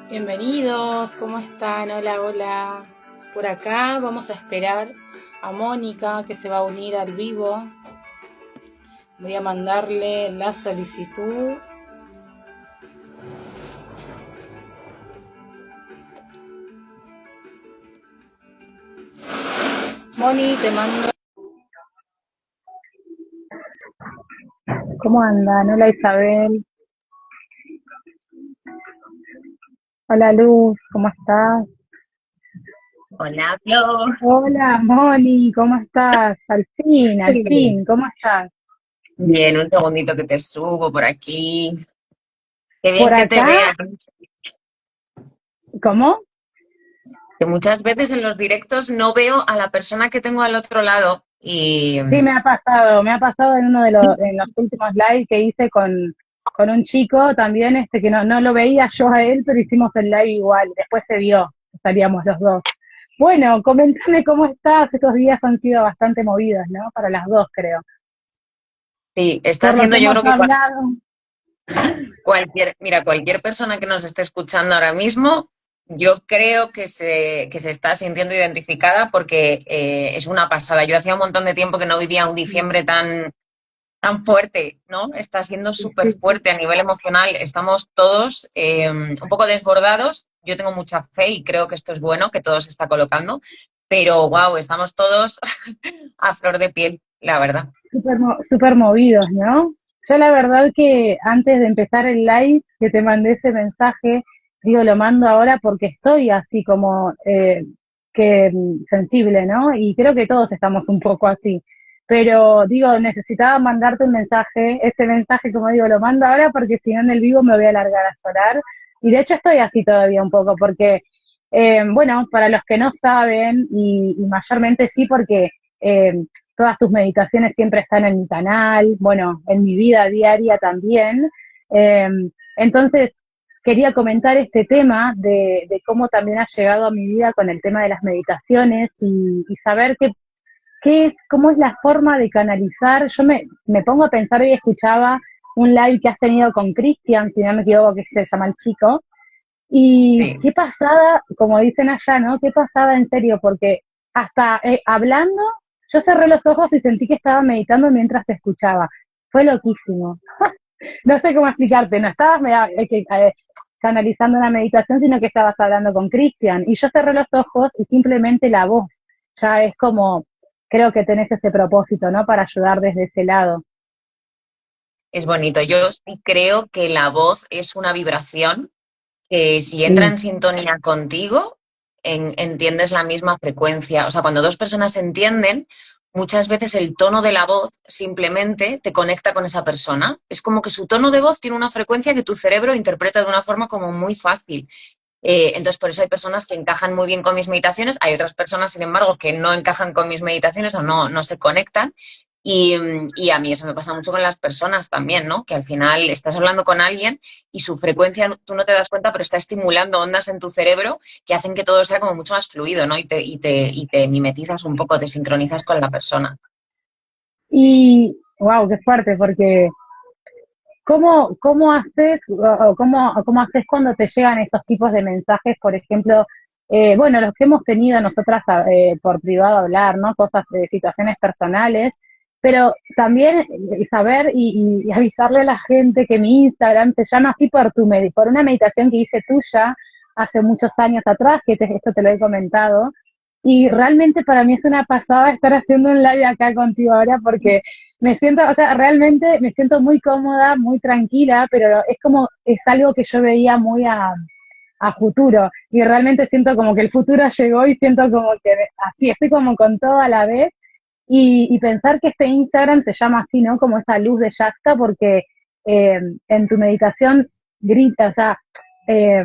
Bienvenidos, ¿cómo están? Hola, hola. Por acá vamos a esperar a Mónica que se va a unir al vivo. Voy a mandarle la solicitud. Moni, te mando. ¿Cómo andan? Hola Isabel. Hola Luz, ¿cómo estás? Hola, Flor. Hola Moni, ¿cómo estás? Al fin, ¿cómo estás? Bien, un segundito que te subo por aquí. Qué bien Por que te acá, veas. ¿cómo? Que muchas veces en los directos no veo a la persona que tengo al otro lado. Y Sí, me ha pasado en en los últimos live que hice con un chico también, que no lo veía yo a él, pero hicimos el live igual, después se vio, estaríamos los dos. Bueno, comentame cómo estás, estos días han sido bastante movidos, ¿no? Para las dos, creo. sí, está Por lo que siendo yo hemos creo que hablado. cualquier persona que nos esté escuchando ahora mismo, yo creo que se está sintiendo identificada porque es una pasada. Yo hacía un montón de tiempo que no vivía un diciembre tan fuerte, ¿no? Está siendo Sí, súper sí, sí. fuerte a nivel emocional. Estamos todos un poco desbordados. Yo tengo mucha fe y creo que esto es bueno, que todo se está colocando, pero wow, estamos todos a flor de piel, la verdad. Súper movidos, ¿no? Yo la verdad que antes de empezar el live, que te mandé ese mensaje, digo, lo mando ahora porque estoy así como sensible, ¿no? Y creo que todos estamos un poco así. Pero digo, necesitaba mandarte un mensaje, ese mensaje, como digo, lo mando ahora porque si no en el vivo me voy a largar a llorar. Y de hecho estoy así todavía un poco porque, bueno, para los que no saben, y mayormente sí porque eh, todas tus meditaciones siempre están en mi canal, bueno, en mi vida diaria también. Eh, entonces, quería comentar este tema de cómo también ha llegado a mi vida con el tema de las meditaciones y saber cómo es la forma de canalizar. Me pongo a pensar, hoy escuchaba un live que has tenido con Cristian, si no me equivoco, que se llama el chico, y Sí, qué pasada, como dicen allá, ¿no? Qué pasada en serio, porque hasta hablando, yo cerré los ojos y sentí que estaba meditando mientras te escuchaba. Fue loquísimo. No sé cómo explicarte, no estabas canalizando una meditación, sino que estabas hablando con Cristian. Y yo cerré los ojos y simplemente la voz ya es como, creo que tenés ese propósito, ¿no? Para ayudar desde ese lado. es bonito. Yo sí creo que la voz es una vibración que si entra Sí, en sintonía contigo, entiendes la misma frecuencia. O sea, cuando dos personas se entienden, muchas veces el tono de la voz simplemente te conecta con esa persona. Es como que su tono de voz tiene una frecuencia que tu cerebro interpreta de una forma como muy fácil. Entonces, por eso hay personas que encajan muy bien con mis meditaciones, hay otras personas, sin embargo, que no encajan con mis meditaciones o no se conectan. Y a mí eso me pasa mucho con las personas también, ¿no? Que al final estás hablando con alguien y su frecuencia tú no te das cuenta, pero está estimulando ondas en tu cerebro que hacen que todo sea como mucho más fluido, ¿no? Y te mimetizas un poco, te sincronizas con la persona. y wow, qué fuerte, porque cómo haces o cómo haces cuando te llegan esos tipos de mensajes, por ejemplo, bueno, los que hemos tenido nosotras por privado hablar, ¿no? Cosas de situaciones personales, pero también saber y avisarle a la gente que mi Instagram se llama así por una meditación que hice tuya hace muchos años atrás, esto te lo he comentado, y realmente para mí es una pasada estar haciendo un live acá contigo ahora porque me siento, o sea, realmente me siento muy cómoda, muy tranquila, pero es como, es algo que yo veía muy a futuro y realmente siento como que el futuro llegó y siento como que así, estoy como con todo a la vez y pensar que este Instagram se llama así, ¿no? Como esa luz de Shasta porque en tu meditación grita, o sea, eh,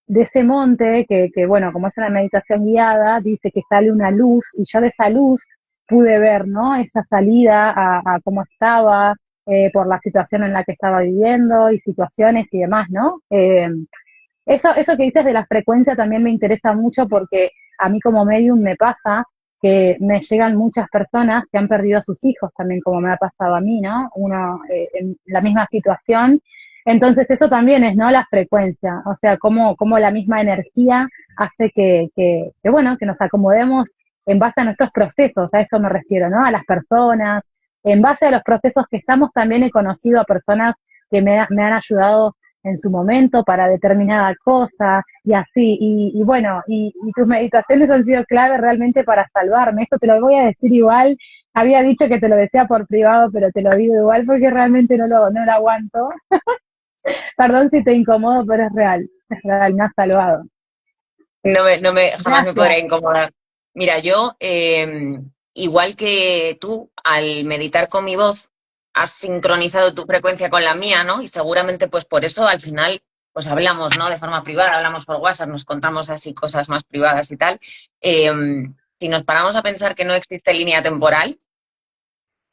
de ese monte bueno, como es una meditación guiada, dice que sale una luz y yo de esa luz pude ver, ¿no? Esa salida a cómo estaba, por la situación en la que estaba viviendo y situaciones y demás, ¿no? Eso que dices de la frecuencia también me interesa mucho porque a mí como medium me pasa que me llegan muchas personas que han perdido a sus hijos también como me ha pasado a mí, ¿no? Uno en la misma situación Entonces eso también es, ¿no? La frecuencia, o sea, cómo la misma energía hace bueno, que nos acomodemos en base a nuestros procesos, a eso me refiero, ¿no? A las personas, en base a los procesos que estamos, también he conocido a personas que me han ayudado en su momento para determinada cosa y así, bueno, y tus meditaciones han sido clave realmente para salvarme, esto te lo voy a decir igual, había dicho que te lo decía por privado, pero te lo digo igual porque realmente no lo aguanto. Perdón si te incomodo, pero es real, me has salvado. Jamás me Gracias. podrá incomodar. Mira, yo, igual que tú, al meditar con mi voz, has sincronizado tu frecuencia con la mía, ¿no? Y seguramente, pues por eso al final, pues hablamos, ¿no? De forma privada, hablamos por WhatsApp, nos contamos así cosas más privadas y tal. Eh, si nos paramos a pensar que no existe línea temporal,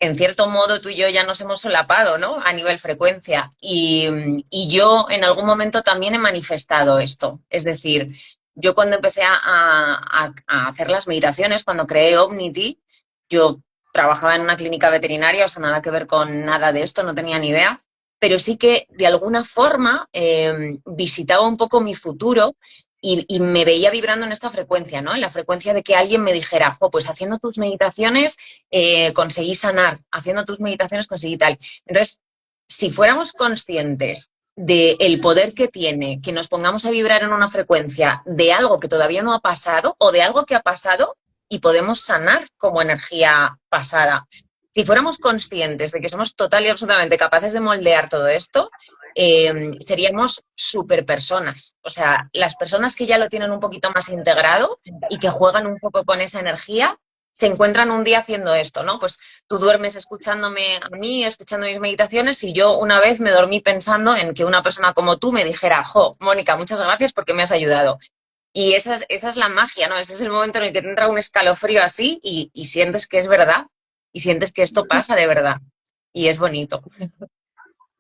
en cierto modo tú y yo ya nos hemos solapado, ¿no? A nivel frecuencia. Y yo en algún momento también he manifestado esto. Es decir, yo cuando empecé a hacer las meditaciones, cuando creé Omnity, yo trabajaba en una clínica veterinaria, o sea, nada que ver con nada de esto, no tenía ni idea, pero sí que de alguna forma visitaba un poco mi futuro y me veía vibrando en esta frecuencia, ¿no? En la frecuencia de que alguien me dijera, oh, pues haciendo tus meditaciones conseguí sanar, haciendo tus meditaciones conseguí tal. Entonces, si fuéramos conscientes del poder que tiene que nos pongamos a vibrar en una frecuencia de algo que todavía no ha pasado o de algo que ha pasado y podemos sanar como energía pasada. Si fuéramos conscientes de que somos total y absolutamente capaces de moldear todo esto, seríamos super personas. O sea, las personas que ya lo tienen un poquito más integrado y que juegan un poco con esa energía, se encuentran un día haciendo esto, ¿no? Pues tú duermes escuchándome a mí, escuchando mis meditaciones, y yo una vez me dormí pensando en que una persona como tú me dijera, jo, Mónica, muchas gracias porque me has ayudado. Y esa es la magia, ¿no? Ese es el momento en el que te entra un escalofrío así y sientes que es verdad, y sientes que esto pasa de verdad. Y es bonito.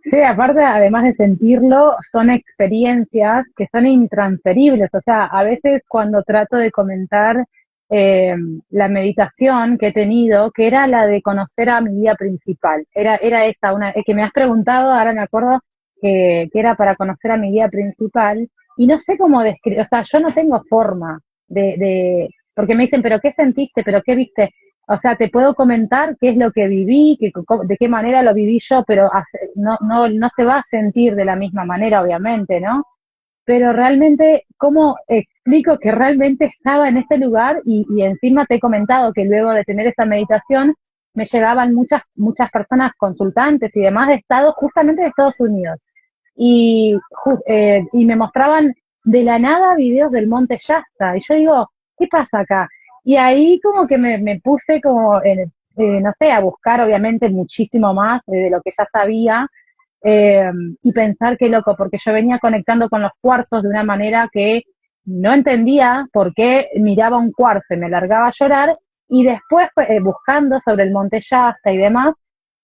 Sí, aparte, además de sentirlo, son experiencias que son intransferibles. O sea, a veces cuando trato de comentar eh, la meditación que he tenido, que era la de conocer a mi guía principal, era esa, que me has preguntado, ahora me acuerdo que era para conocer a mi guía principal, y no sé cómo describir, o sea, yo no tengo forma porque me dicen, pero ¿qué sentiste? ¿Pero qué viste? O sea, te puedo comentar qué es lo que viví, de qué manera lo viví yo, pero no se va a sentir de la misma manera, obviamente, ¿no? Pero realmente, ¿cómo explico que realmente estaba en este lugar? Y encima te he comentado que luego de tener esta meditación, me llegaban muchas personas consultantes y demás de Estados, justamente de Estados Unidos. Y me mostraban de la nada videos del Monte Shasta. Y yo digo, ¿qué pasa acá? Y ahí como que me puse como, no sé, a buscar obviamente muchísimo más de lo que ya sabía, eh, y pensar qué loco, porque yo venía conectando con los cuarzos de una manera que no entendía por qué miraba un cuarzo y me largaba a llorar, y después buscando sobre el Monte Shasta y demás,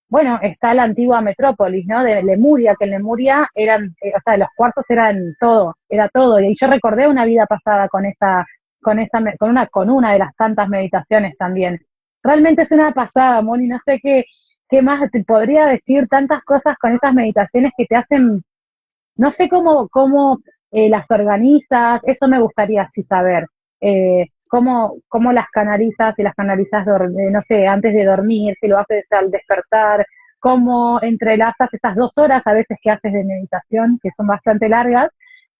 bueno, está la antigua metrópolis, ¿no? De Lemuria, que en Lemuria eran, o sea, los cuartos eran todo, era todo. Y yo recordé una vida pasada con una de las tantas meditaciones también. Realmente es una pasada, Moni, no sé qué más te podría decir, tantas cosas con estas meditaciones que te hacen, no sé cómo las organizas, eso me gustaría así saber. Cómo las canalizas, si las canalizas, no sé, antes de dormir, si lo haces al despertar, cómo entrelazas esas 2 horas a veces que haces de meditación, que son bastante largas,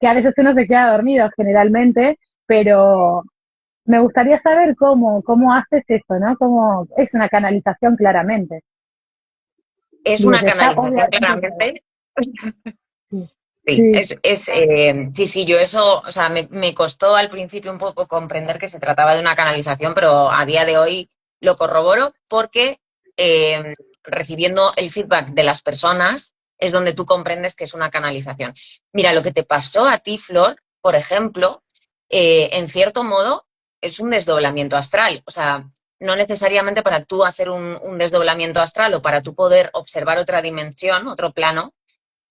que a veces uno se queda dormido generalmente, pero me gustaría saber cómo haces eso, ¿no? Cómo es una canalización claramente. Es Y una desde ya, canalización obviamente, claramente. sí, Sí, sí, sí, yo eso, o sea, me costó al principio un poco comprender que se trataba de una canalización, pero a día de hoy lo corroboro porque recibiendo el feedback de las personas es donde tú comprendes que es una canalización. Mira, lo que te pasó a ti, Flor, por ejemplo, en cierto modo es un desdoblamiento astral. O sea, no necesariamente para tú hacer un desdoblamiento astral o para tú poder observar otra dimensión, otro plano,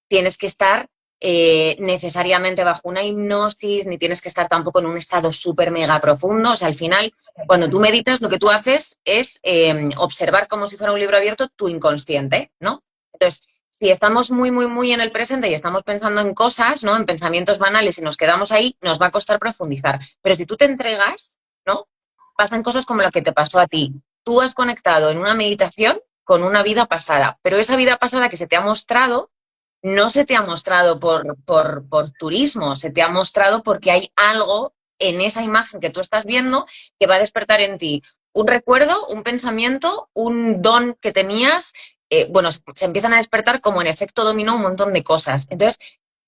tienes que estar necesariamente bajo una hipnosis, ni tienes que estar tampoco en un estado súper mega profundo. O sea, al final, cuando tú meditas, lo que tú haces es observar como si fuera un libro abierto tu inconsciente, ¿no? Entonces, si estamos muy, muy, muy en el presente y estamos pensando en cosas, ¿no? En pensamientos banales y nos quedamos ahí, nos va a costar profundizar. Pero si tú te entregas, ¿no? Pasan cosas como lo que te pasó a ti. Tú has conectado en una meditación con una vida pasada, pero esa vida pasada que se te ha mostrado no se te ha mostrado por turismo, se te ha mostrado porque hay algo en esa imagen que tú estás viendo que va a despertar en ti un recuerdo, un pensamiento, un don que tenías. Bueno, se empiezan a despertar como en efecto dominó un montón de cosas. Entonces,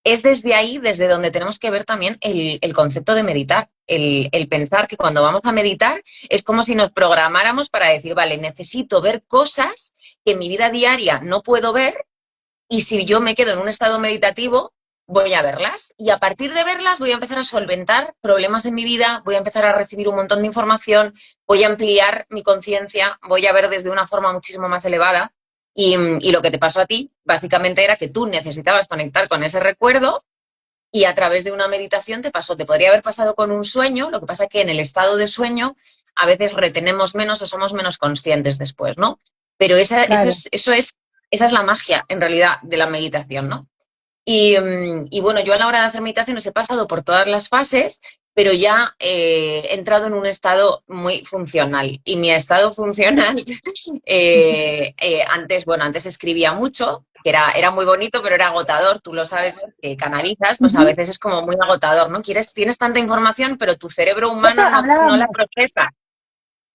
es desde ahí, desde donde tenemos que ver también el concepto de meditar, el pensar que cuando vamos a meditar es como si nos programáramos para decir, vale, necesito ver cosas que en mi vida diaria no puedo ver y si yo me quedo en un estado meditativo, voy a verlas y a partir de verlas voy a empezar a solventar problemas en mi vida, voy a empezar a recibir un montón de información, voy a ampliar mi conciencia, voy a ver desde una forma muchísimo más elevada y lo que te pasó a ti básicamente era que tú necesitabas conectar con ese recuerdo y a través de una meditación te pasó. Te podría haber pasado con un sueño, lo que pasa es que en el estado de sueño a veces retenemos menos o somos menos conscientes después, ¿no? Pero Claro. esa es la magia, en realidad, de la meditación, ¿no? Y bueno, yo a la hora de hacer meditaciones he pasado por todas las fases, pero ya he entrado en un estado muy funcional. Y mi estado funcional, antes, bueno, antes escribía mucho, que era muy bonito, pero era agotador. Tú lo sabes, que canalizas, pues a Ujú. veces es como muy agotador, ¿no? Tienes tanta información, pero tu cerebro Eso humano no la hablábamos, procesa.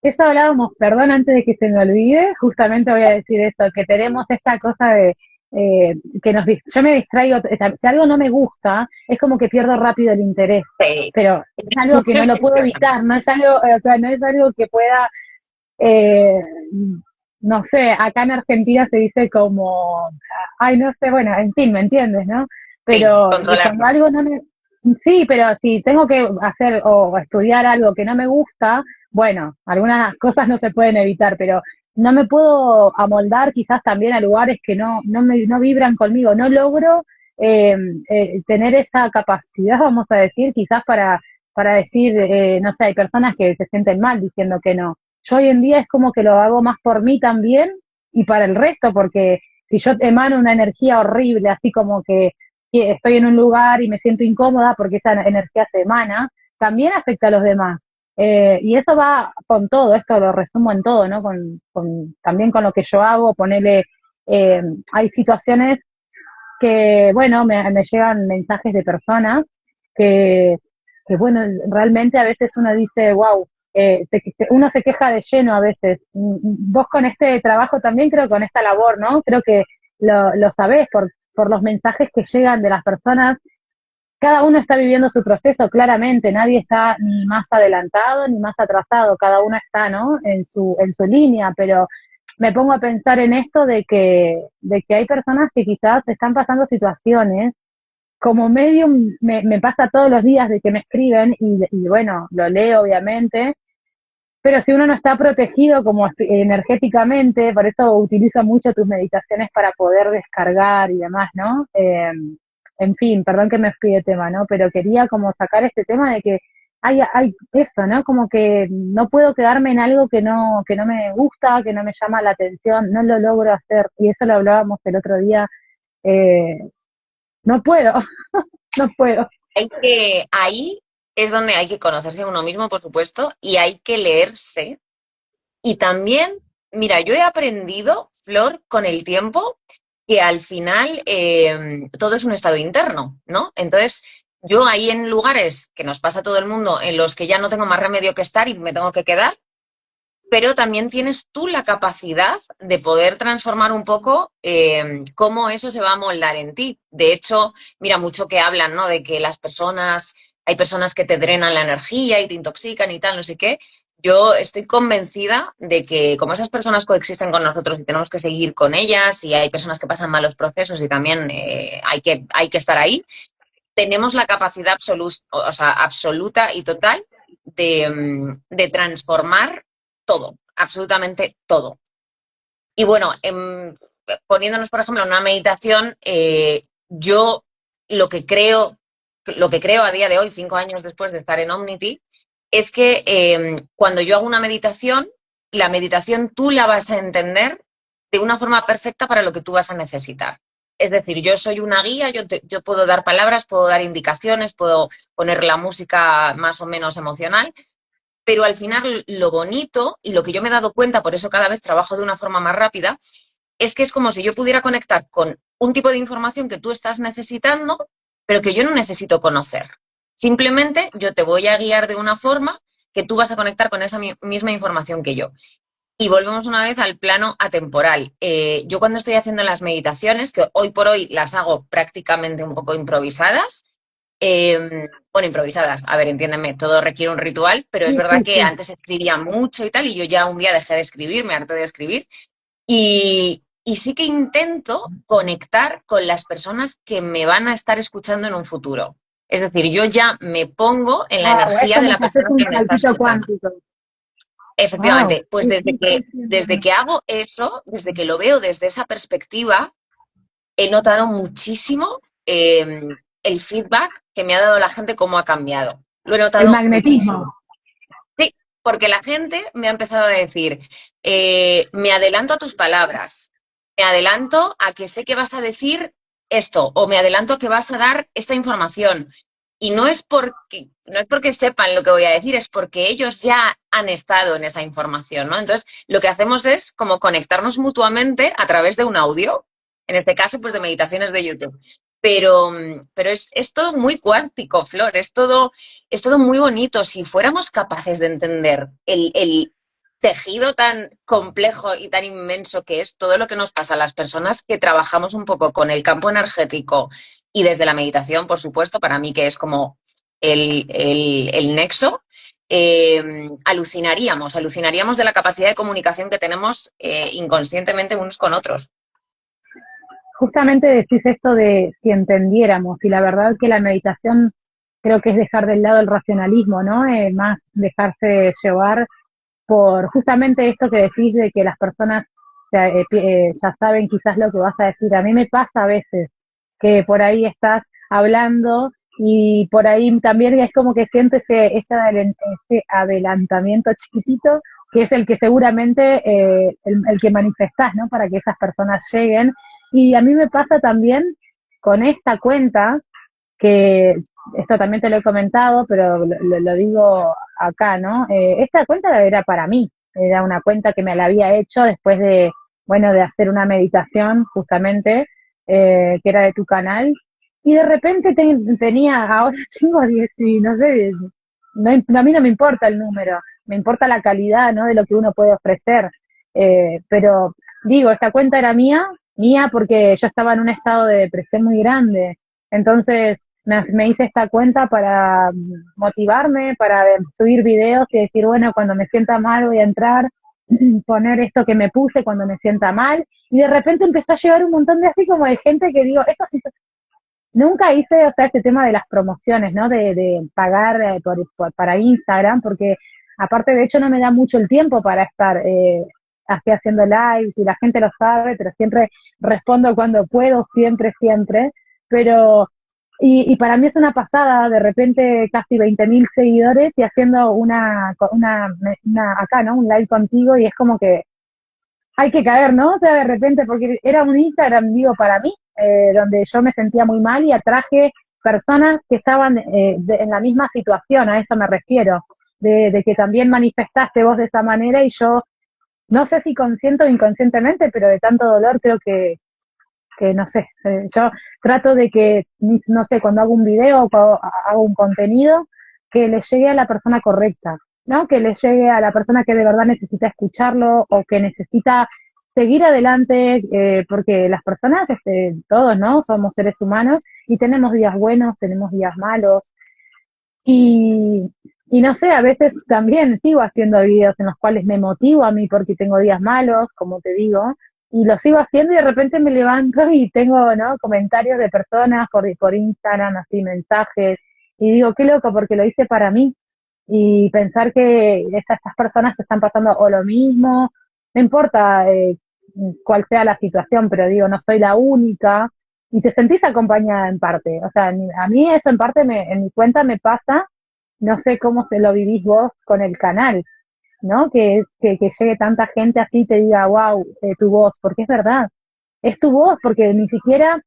eso hablábamos, perdón, antes de que se me olvide, justamente voy a decir esto, que tenemos esta cosa de yo me distraigo, si algo no me gusta, es como que pierdo rápido el interés, Sí. pero es algo que no lo puedo evitar, no es algo, o sea, no es algo que pueda, eh, no sé, acá en Argentina se dice como, ay, no sé, bueno, en fin, ¿me entiendes, no? Sí, Pero cuando controlarlo. algo no me, sí, pero si tengo que hacer o estudiar algo que no me gusta, bueno, algunas cosas no se pueden evitar, pero no me puedo amoldar quizás también a lugares que no vibran conmigo, no logro eh, tener esa capacidad, vamos a decir, quizás para decir, no sé, hay personas que se sienten mal diciendo que no. Yo hoy en día es como que lo hago más por mí también y para el resto, porque si yo emano una energía horrible, así como que estoy en un lugar y me siento incómoda porque esa energía se emana, también afecta a los demás. Y eso va con todo, esto lo resumo en todo, ¿no? También con lo que yo hago, ponerle, hay situaciones que, bueno, me llegan mensajes de personas que, que, bueno, realmente a veces uno dice, wow, uno se queja de lleno a veces. Vos con este trabajo también creo, con esta labor, ¿no? Creo que lo sabés por los mensajes que llegan de las personas. Cada uno está viviendo su proceso, claramente, nadie está ni más adelantado ni más atrasado, cada uno está, ¿no? En su línea, pero me pongo a pensar en esto de que hay personas que quizás están pasando situaciones, como medium me pasa todos los días de que me escriben y bueno, lo leo obviamente, pero si uno no está protegido como energéticamente, por eso utilizo mucho tus meditaciones para poder descargar y demás, ¿no? En fin, perdón que me fui de tema, ¿no? Pero quería como sacar este tema de que hay eso, ¿no? Como que no puedo quedarme en algo que no me gusta, que no me llama la atención, no lo logro hacer. Y eso lo hablábamos el otro día. eh, no puedo, no puedo. Ahí es donde hay que conocerse a uno mismo, por supuesto, y hay que leerse. Y también, mira, yo he aprendido, Flor, con el tiempo, que al final todo es un estado interno, ¿no? Entonces, yo ahí en lugares que nos pasa a todo el mundo, en los que ya no tengo más remedio que estar y me tengo que quedar, pero también tienes tú la capacidad de poder transformar un poco cómo eso se va a moldar en ti. De hecho, mira, mucho que hablan, ¿no? De que hay personas que te drenan la energía y te intoxican y tal, no sé qué. Yo estoy convencida de que como esas personas coexisten con nosotros y tenemos que seguir con ellas y hay personas que pasan malos procesos y también hay que estar ahí, tenemos la capacidad o sea, absoluta y total de transformar todo, absolutamente todo. Y bueno, poniéndonos, por ejemplo, en una meditación, yo lo que creo, lo que creo a día de hoy, 5 años después de estar en Omnity, es que cuando yo hago una meditación, la meditación tú la vas a entender de una forma perfecta para lo que tú vas a necesitar. Es decir, yo soy una guía, yo puedo dar palabras, puedo dar indicaciones, puedo poner la música más o menos emocional, pero al final lo bonito y lo que yo me he dado cuenta, por eso cada vez trabajo de una forma más rápida, es que es como si yo pudiera conectar con un tipo de información que tú estás necesitando, pero que yo no necesito conocer. Simplemente yo te voy a guiar de una forma que tú vas a conectar con esa misma información que yo. Y volvemos una vez al plano atemporal. Yo cuando estoy haciendo las meditaciones, que hoy por hoy las hago prácticamente un poco improvisadas, bueno, improvisadas, a ver, entiéndeme, todo requiere un ritual, pero es Sí, verdad sí, que sí. antes escribía mucho y tal, y yo ya un día dejé de escribir, me harté de escribir, y sí que intento conectar con las personas que me van a estar escuchando en un futuro. Es decir, yo ya me pongo en la Wow, es energía de como la que haces persona un que me está saltito escuchando. cuántico. Wow, Efectivamente, pues sí, sí, sí, sí, desde entiendo. que hago eso, desde que lo veo desde esa perspectiva, he notado muchísimo el feedback que me ha dado la gente, cómo ha cambiado. Lo he El notado magnetismo. muchísimo. Sí, porque la gente me ha empezado a decir, me adelanto a tus palabras, me adelanto a que sé que vas a decir esto, o me adelanto a que vas a dar esta información. Y no es porque sepan lo que voy a decir, es porque ellos ya han estado en esa información, ¿no? Entonces, lo que hacemos es como conectarnos mutuamente a través de un audio, en este caso, pues de meditaciones de YouTube. Pero es todo muy cuántico, Flor, es todo muy bonito. Si fuéramos capaces de entender el tejido tan complejo y tan inmenso que es todo lo que nos pasa a las personas que trabajamos un poco con el campo energético y desde la meditación, por supuesto, para mí que es como el nexo, alucinaríamos de la capacidad de comunicación que tenemos inconscientemente unos con otros. Justamente decís esto de si entendiéramos, y la verdad que la meditación creo que es dejar del lado el racionalismo, ¿no? Más dejarse llevar por justamente esto que decís de que las personas ya saben quizás lo que vas a decir. A mí me pasa a veces que por ahí estás hablando y por ahí también es como que siento ese adelantamiento chiquitito que es el que seguramente el que manifestás, ¿no? Para que esas personas lleguen. Y a mí me pasa también con esta cuenta que esto también te lo he comentado, pero lo digo acá, ¿no? Esta cuenta era para mí, era una cuenta que me la había hecho después de, bueno, de hacer una meditación justamente, que era de tu canal, y de repente tenía, ahora tengo 10 y no sé, a mí no me importa el número, me importa la calidad, ¿no? De lo que uno puede ofrecer, pero digo, esta cuenta era mía porque yo estaba en un estado de depresión muy grande, entonces me hice esta cuenta para motivarme, para subir videos y decir, bueno, cuando me sienta mal voy a entrar, poner esto que me puse cuando me sienta mal, y de repente empezó a llegar un montón de así como de gente que digo, esto sí, nunca hice, o sea, este tema de las promociones, ¿no? De pagar para Instagram, porque aparte de hecho no me da mucho el tiempo para estar así haciendo lives y la gente lo sabe, pero siempre respondo cuando puedo, siempre, siempre. Pero, y para mí es una pasada, de repente casi 20.000 seguidores y haciendo acá, ¿no? Un live contigo y es como que hay que caer, ¿no? O sea, de repente, porque era un Instagram, digo, para mí, donde yo me sentía muy mal y atraje personas que estaban en la misma situación, a eso me refiero, de que también manifestaste vos de esa manera y yo, no sé si consciente o inconscientemente, pero de tanto dolor creo que no sé, yo trato de que, no sé, cuando hago un video o cuando hago un contenido, que le llegue a la persona correcta, ¿no? Que le llegue a la persona que de verdad necesita escucharlo o que necesita seguir adelante, porque las personas, todos, ¿no? Somos seres humanos y tenemos días buenos, tenemos días malos, y, y no sé, a veces también sigo haciendo videos en los cuales me motivo a mí porque tengo días malos, como te digo, y lo sigo haciendo y de repente me levanto y tengo, ¿no? Comentarios de personas por Instagram, así mensajes, y digo, qué loco, porque lo hice para mí. Y pensar que estas personas que están pasando o lo mismo, no importa cuál sea la situación, pero digo, no soy la única, y te sentís acompañada en parte. O sea, a mí eso en parte en mi cuenta me pasa, no sé cómo se lo vivís vos con el canal, ¿no? Que llegue tanta gente así y te diga, wow, tu voz, porque es verdad, es tu voz, porque ni siquiera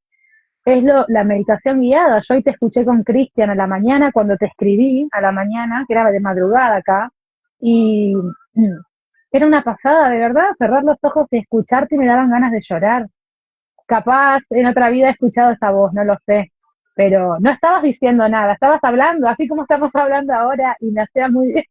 la meditación guiada. Yo hoy te escuché con Cristian a la mañana, cuando te escribí a la mañana, que era de madrugada acá, y era una pasada, de verdad, cerrar los ojos y escucharte me daban ganas de llorar. Capaz en otra vida he escuchado esa voz, no lo sé, pero no estabas diciendo nada, estabas hablando, así como estamos hablando ahora, y me hacía muy bien,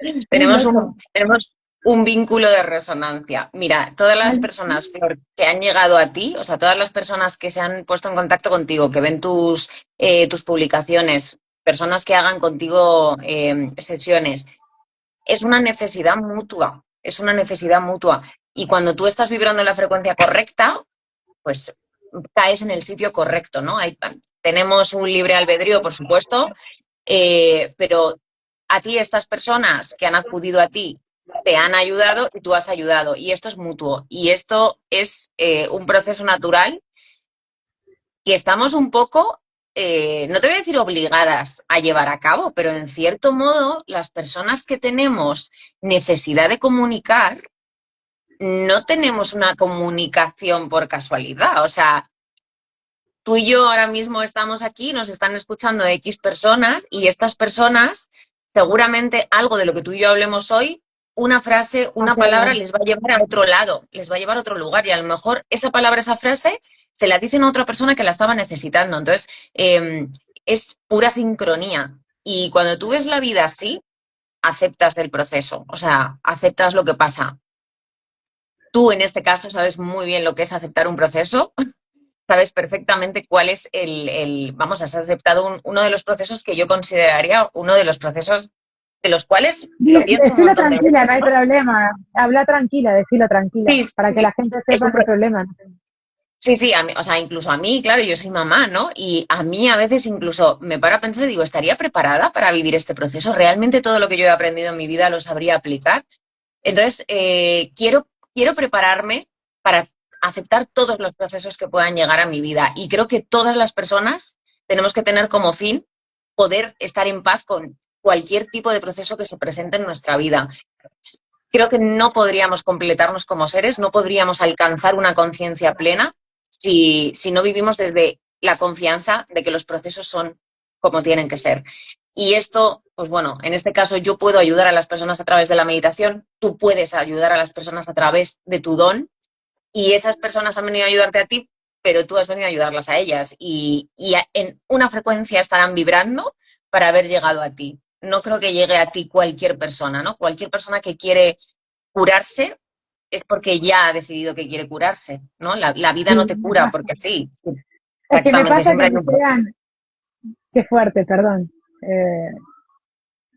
muy loco. Tenemos un vínculo de resonancia. Mira, todas las Ay, personas, Flor, que han llegado a ti, o sea, todas las personas que se han puesto en contacto contigo, que ven tus publicaciones, personas que hagan contigo sesiones, es una necesidad mutua, es una necesidad mutua. Y cuando tú estás vibrando en la frecuencia correcta, pues caes en el sitio correcto, ¿no? Tenemos un libre albedrío, por supuesto, pero a ti estas personas que han acudido a ti te han ayudado y tú has ayudado. Y esto es mutuo. Y esto es un proceso natural que estamos un poco, no te voy a decir obligadas a llevar a cabo, pero en cierto modo las personas que tenemos necesidad de comunicar, no tenemos una comunicación por casualidad. O sea, tú y yo ahora mismo estamos aquí, nos están escuchando X personas y estas personas, seguramente algo de lo que tú y yo hablemos hoy, una frase, una hacia palabra allá. les va a llevar a otro lado, les va a llevar a otro lugar y a lo mejor esa palabra, esa frase, se la dicen a otra persona que la estaba necesitando. Entonces, es pura sincronía. Y cuando tú ves la vida así, aceptas del proceso, o sea, aceptas lo que pasa. Tú en este caso sabes muy bien lo que es aceptar un proceso, sabes perfectamente cuál es vamos, has aceptado uno de los procesos que yo consideraría uno de los procesos de los cuales lo pienso un Decilo montón de tranquila, veces, no hay ¿no? problema. Habla tranquila, decilo tranquila, Sí, para que sí, la gente es sepa, no hay problema. sí, sí, o sea, incluso a mí, claro, yo soy mamá, ¿no? Y a mí a veces incluso me paro a pensar y digo, ¿estaría preparada para vivir este proceso? ¿Realmente todo lo que yo he aprendido en mi vida lo sabría aplicar? Entonces, quiero prepararme para aceptar todos los procesos que puedan llegar a mi vida. Y creo que todas las personas tenemos que tener como fin poder estar en paz con cualquier tipo de proceso que se presente en nuestra vida. Creo que no podríamos completarnos como seres, no podríamos alcanzar una conciencia plena si no vivimos desde la confianza de que los procesos son como tienen que ser. Y esto, pues bueno, en este caso yo puedo ayudar a las personas a través de la meditación, tú puedes ayudar a las personas a través de tu don y esas personas han venido a ayudarte a ti, pero tú has venido a ayudarlas a ellas y en una frecuencia estarán vibrando para haber llegado a ti. No creo que llegue a ti cualquier persona, ¿no? Cualquier persona que quiere curarse es porque ya ha decidido que quiere curarse, ¿no? La vida no Sí, te me cura pasa. porque sí. Es que me Exactamente, pasa siempre que hay me un proceso. llegan, qué fuerte, perdón. Eh,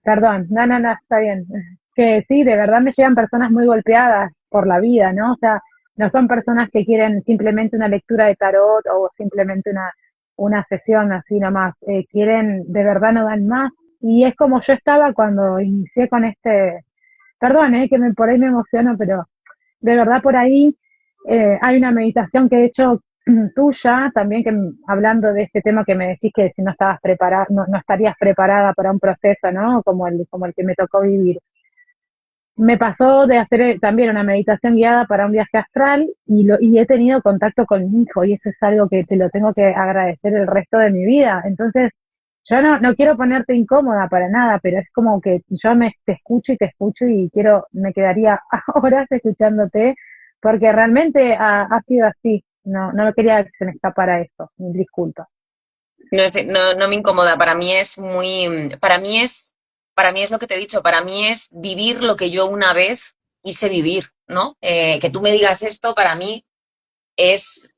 Perdón, no, no, no, está bien. Que sí, de verdad me llegan personas muy golpeadas por la vida, ¿no? O sea, no son personas que quieren simplemente una lectura de tarot o simplemente una sesión así nomás. Quieren, de verdad no dan más. Y es como yo estaba cuando inicié con perdón, que por ahí me emociono, pero de verdad por ahí hay una meditación que he hecho tuya también, que hablando de este tema que me decís que si no estabas preparada, no estarías preparada para un proceso, ¿no? Como el que me tocó vivir. Me pasó de hacer también una meditación guiada para un viaje astral y he tenido contacto con mi hijo y eso es algo que te lo tengo que agradecer el resto de mi vida. Entonces, yo no quiero ponerte incómoda para nada, pero es como que yo te escucho y te escucho y me quedaría horas escuchándote porque realmente ha sido así. No quería que se me escapara eso. Mil disculpas. No me incomoda, para mí es lo que te he dicho, para mí es vivir lo que yo una vez quise vivir, ¿no? Que tú me digas esto, para mí es,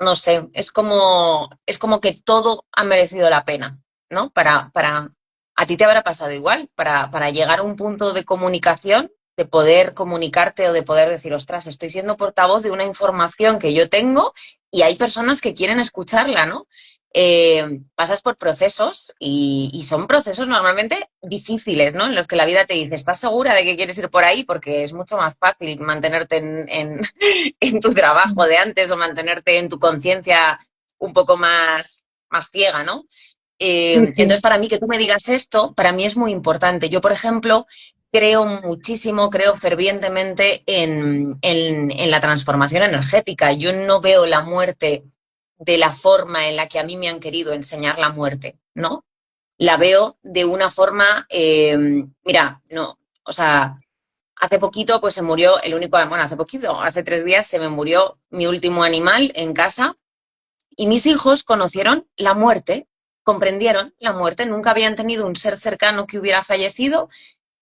no sé, es como que todo ha merecido la pena, ¿no? A ti te habrá pasado igual, para llegar a un punto de comunicación, de poder comunicarte o de poder decir, ostras, estoy siendo portavoz de una información que yo tengo y hay personas que quieren escucharla, ¿no? Pasas por procesos y son procesos normalmente difíciles, ¿no? En los que la vida te dice, ¿estás segura de que quieres ir por ahí? Porque es mucho más fácil mantenerte en tu trabajo de antes o mantenerte en tu conciencia un poco más ciega, ¿no? Sí, Entonces, sí. para mí, que tú me digas esto, para mí es muy importante. Yo, por ejemplo, creo muchísimo, creo fervientemente en la transformación energética. Yo no veo la muerte de la forma en la que a mí me han querido enseñar la muerte, ¿no? La veo de una forma, mira, no, o sea, hace poquito pues se murió el único, bueno, hace poquito, hace 3 días se me murió mi último animal en casa y mis hijos conocieron la muerte, comprendieron la muerte, nunca habían tenido un ser cercano que hubiera fallecido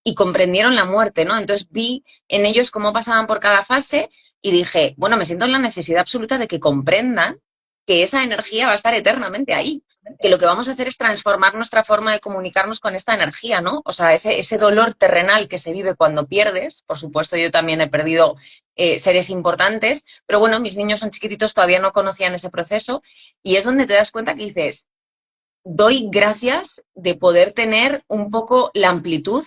y comprendieron la muerte, ¿no? Entonces vi en ellos cómo pasaban por cada fase y dije, bueno, me siento en la necesidad absoluta de que comprendan que esa energía va a estar eternamente ahí, que lo que vamos a hacer es transformar nuestra forma de comunicarnos con esta energía, ¿no? O sea, ese dolor terrenal que se vive cuando pierdes, por supuesto yo también he perdido seres importantes, pero bueno, mis niños son chiquititos, todavía no conocían ese proceso y es donde te das cuenta que dices, doy gracias de poder tener un poco la amplitud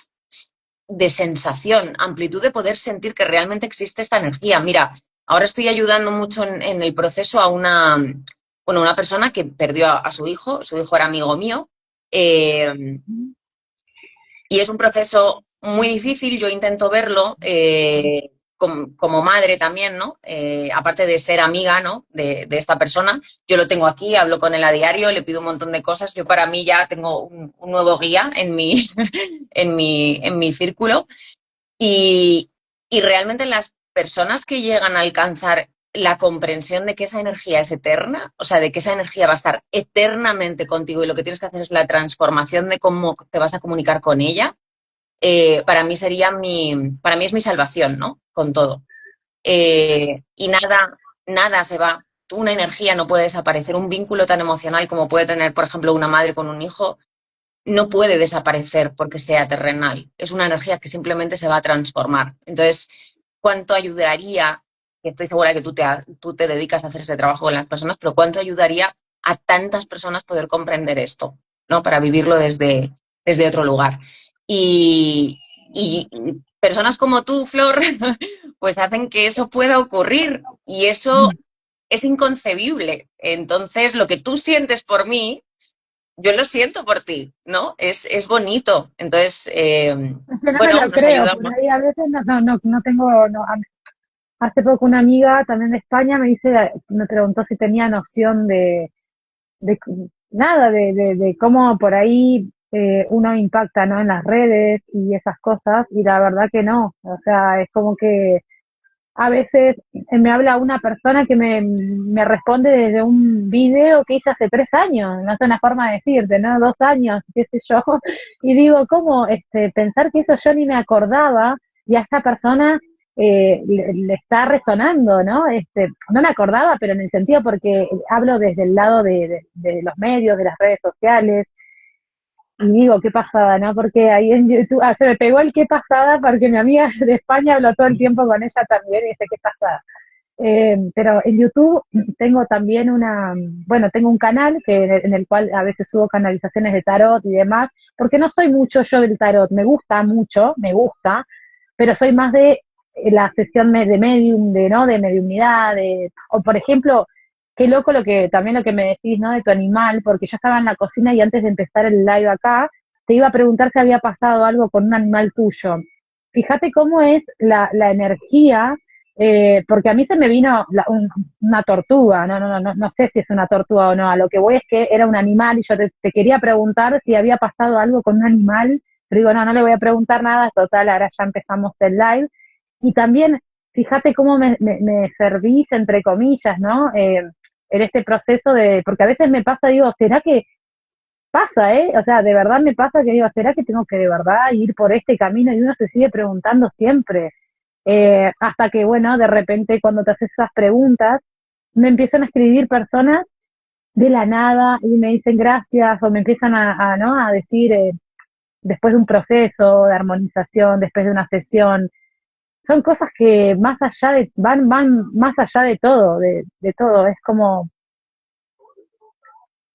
de sensación, amplitud de poder sentir que realmente existe esta energía. Mira, ahora estoy ayudando mucho en el proceso a una persona que perdió a su hijo era amigo mío, y es un proceso muy difícil, yo intento verlo como madre también, ¿no? Aparte de ser amiga, ¿no? De esta persona, yo lo tengo aquí, hablo con él a diario, le pido un montón de cosas. Yo para mí ya tengo un nuevo guía en mi, en mi círculo y, y realmente las personas que llegan a alcanzar la comprensión de que esa energía es eterna, o sea, de que esa energía va a estar eternamente contigo y lo que tienes que hacer es la transformación de cómo te vas a comunicar con ella, para mí es mi salvación, ¿no? Con todo. Y nada se va. Una energía no puede desaparecer. Un vínculo tan emocional como puede tener, por ejemplo, una madre con un hijo, no puede desaparecer porque sea terrenal. Es una energía que simplemente se va a transformar. Entonces, ¿cuánto ayudaría? Que estoy segura que tú te dedicas a hacer ese trabajo con las personas, pero ¿cuánto ayudaría a tantas personas poder comprender esto, ¿no? Para vivirlo desde otro lugar. Y personas como tú, Flor, pues hacen que eso pueda ocurrir y eso es inconcebible. Entonces, lo que tú sientes por mí, yo lo siento por ti, ¿no? Es bonito. Entonces, Es que no me bueno, lo nos creo, por ayudamos. ahí a veces no tengo, hace poco una amiga también de España me preguntó si tenía noción de nada, de cómo por ahí uno impacta, ¿no? En las redes y esas cosas, y la verdad que no, o sea, es como que a veces me habla una persona que me responde desde un video que hice hace 3 años, no es una forma de decirte, ¿no? 2 años, qué sé yo, y digo, ¿cómo pensar que eso yo ni me acordaba y a esta persona le está resonando, ¿no? No me acordaba, pero en el sentido porque hablo desde el lado de los medios, de las redes sociales, y digo, qué pasada, ¿no? Porque ahí en YouTube, se me pegó el qué pasada porque mi amiga de España habló todo el tiempo con ella también y dice, qué pasada. Pero en YouTube tengo también bueno, tengo un canal en el cual a veces subo canalizaciones de tarot y demás, porque no soy mucho yo del tarot, me gusta mucho, me gusta, pero soy más de la sesión de medium, ¿no? De mediumnidad, o por ejemplo, qué loco también lo que me decís, ¿no? De tu animal, porque yo estaba en la cocina y antes de empezar el live acá, te iba a preguntar si había pasado algo con un animal tuyo. Fíjate cómo es la energía, porque a mí se me vino una tortuga, no sé si es una tortuga o no, a lo que voy es que era un animal y yo te quería preguntar si había pasado algo con un animal, pero digo, no le voy a preguntar nada, total, ahora ya empezamos el live. Y también, fíjate cómo me servís, entre comillas, ¿no? En este proceso porque a veces me pasa, digo, ¿será que pasa, O sea, de verdad me pasa que digo, ¿será que tengo que de verdad ir por este camino? Y uno se sigue preguntando siempre, hasta que, bueno, de repente cuando te haces esas preguntas, me empiezan a escribir personas de la nada y me dicen gracias o me empiezan ¿no? A decir, después de un proceso de armonización, después de una sesión, son cosas que más allá van más allá de todo, de todo, es como,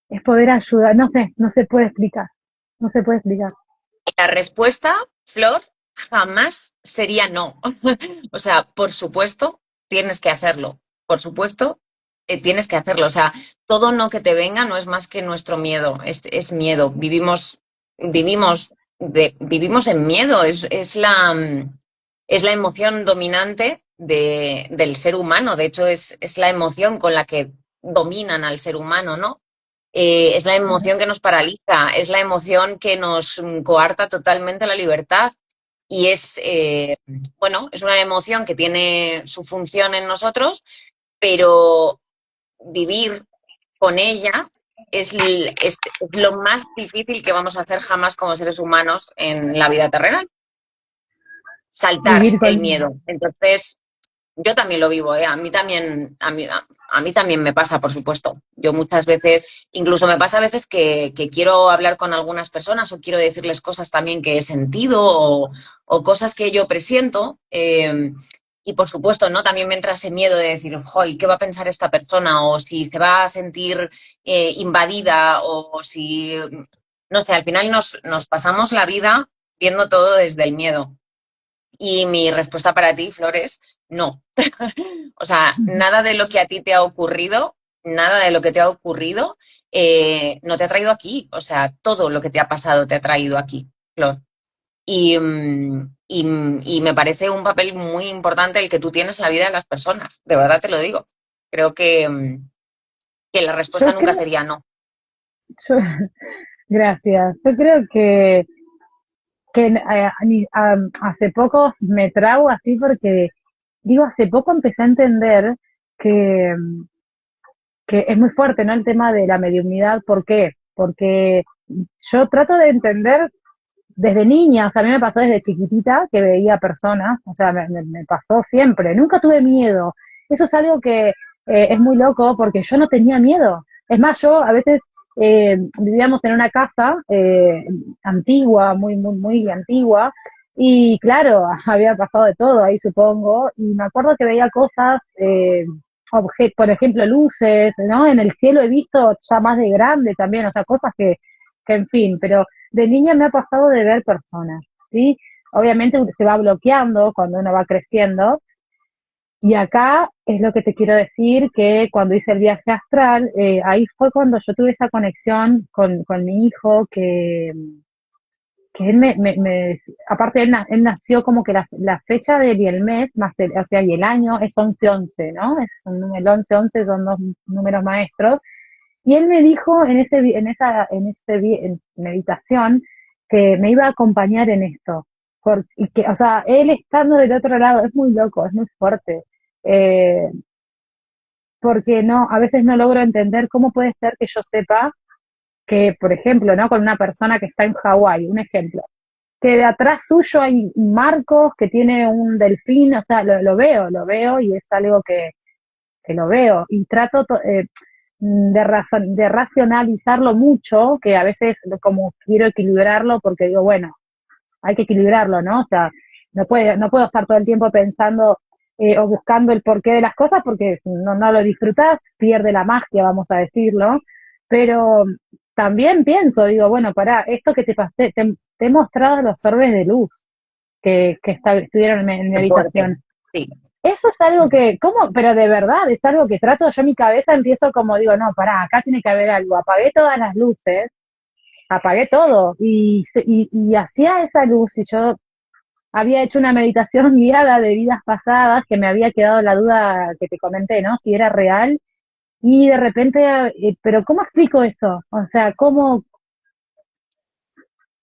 es poder ayudar, no sé, no se puede explicar, no se puede explicar. La respuesta, Flor, jamás sería no. O sea, por supuesto, tienes que hacerlo. Por supuesto, tienes que hacerlo. O sea, todo no que te venga no es más que nuestro miedo. Es miedo. Vivimos en miedo. Es la emoción dominante del ser humano. De hecho, es la emoción con la que dominan al ser humano, ¿no? Es la emoción que nos paraliza, es la emoción que nos coarta totalmente la libertad y bueno, es una emoción que tiene su función en nosotros, pero vivir con ella es lo más difícil que vamos a hacer jamás como seres humanos en la vida terrenal, saltar vivir el con... miedo. Entonces, yo también lo vivo, ¿eh? A mí también me pasa, por supuesto. Yo muchas veces, incluso me pasa a veces que quiero hablar con algunas personas o quiero decirles cosas también que he sentido o cosas que yo presiento. Y por supuesto, ¿no? También me entra ese miedo de decir, joy, ¿qué va a pensar esta persona? O si se va a sentir invadida o si, no sé, al final nos pasamos la vida viendo todo desde el miedo. Y mi respuesta para ti, Flores, no. O sea, nada de lo que a ti te ha ocurrido, nada de lo que te ha ocurrido, no te ha traído aquí. O sea, todo lo que te ha pasado te ha traído aquí, Flor. Y me parece un papel muy importante el que tú tienes en la vida de las personas. De verdad te lo digo. Creo que la respuesta Yo nunca creo, sería no. yo, gracias. Yo creo que hace poco me trago así porque, digo, hace poco empecé a entender que, que es muy fuerte, ¿no? El tema de la mediunidad. ¿Por qué? Porque yo trato de entender desde niña, o sea, a mí me pasó desde chiquitita que veía personas, o sea, me pasó siempre, nunca tuve miedo. Eso es algo que es muy loco porque yo no tenía miedo. Es más, yo a veces vivíamos en una casa antigua, muy antigua, y claro, había pasado de todo ahí, supongo, y me acuerdo que veía cosas, por ejemplo, luces, ¿no? En el cielo he visto ya más de grande también, o sea, cosas que en fin, pero de niña me ha pasado de ver personas, ¿sí? Obviamente se va bloqueando cuando uno va creciendo. Y acá es lo que te quiero decir, que cuando hice el viaje astral, ahí fue cuando yo tuve esa conexión con mi hijo, que él aparte él nació como que la fecha de él y el mes, o sea, y el año es 11-11, ¿no? El 11-11 son dos números maestros, y él me dijo en meditación que me iba a acompañar en esto. Y que, o sea, él estando del otro lado, es muy loco, es muy fuerte. Eh, Porque no, a veces no logro entender cómo puede ser que yo sepa que, por ejemplo, ¿no? Con una persona que está en Hawái, un ejemplo, que de atrás suyo hay Marcos que tiene un delfín, o sea, lo veo y es algo que lo veo y trato de racionalizarlo mucho, que a veces como quiero equilibrarlo porque digo, bueno, hay que equilibrarlo, ¿no? O sea, no puedo estar todo el tiempo pensando o buscando el porqué de las cosas porque no lo disfrutas, pierde la magia, vamos a decirlo, pero también pienso, digo, bueno, para esto que te pasé, te he mostrado los orbes de luz que estuvieron en mi Qué fuerte. habitación. Sí, Eso es algo que, ¿cómo? Pero de verdad, es algo que trato, yo en mi cabeza empiezo como digo, no, pará, acá tiene que haber algo. Apagué todas las luces, apagué todo y hacía esa luz y yo había hecho una meditación guiada de vidas pasadas que me había quedado la duda que te comenté, ¿no? Si era real y de repente, pero ¿cómo explico esto? O sea, ¿cómo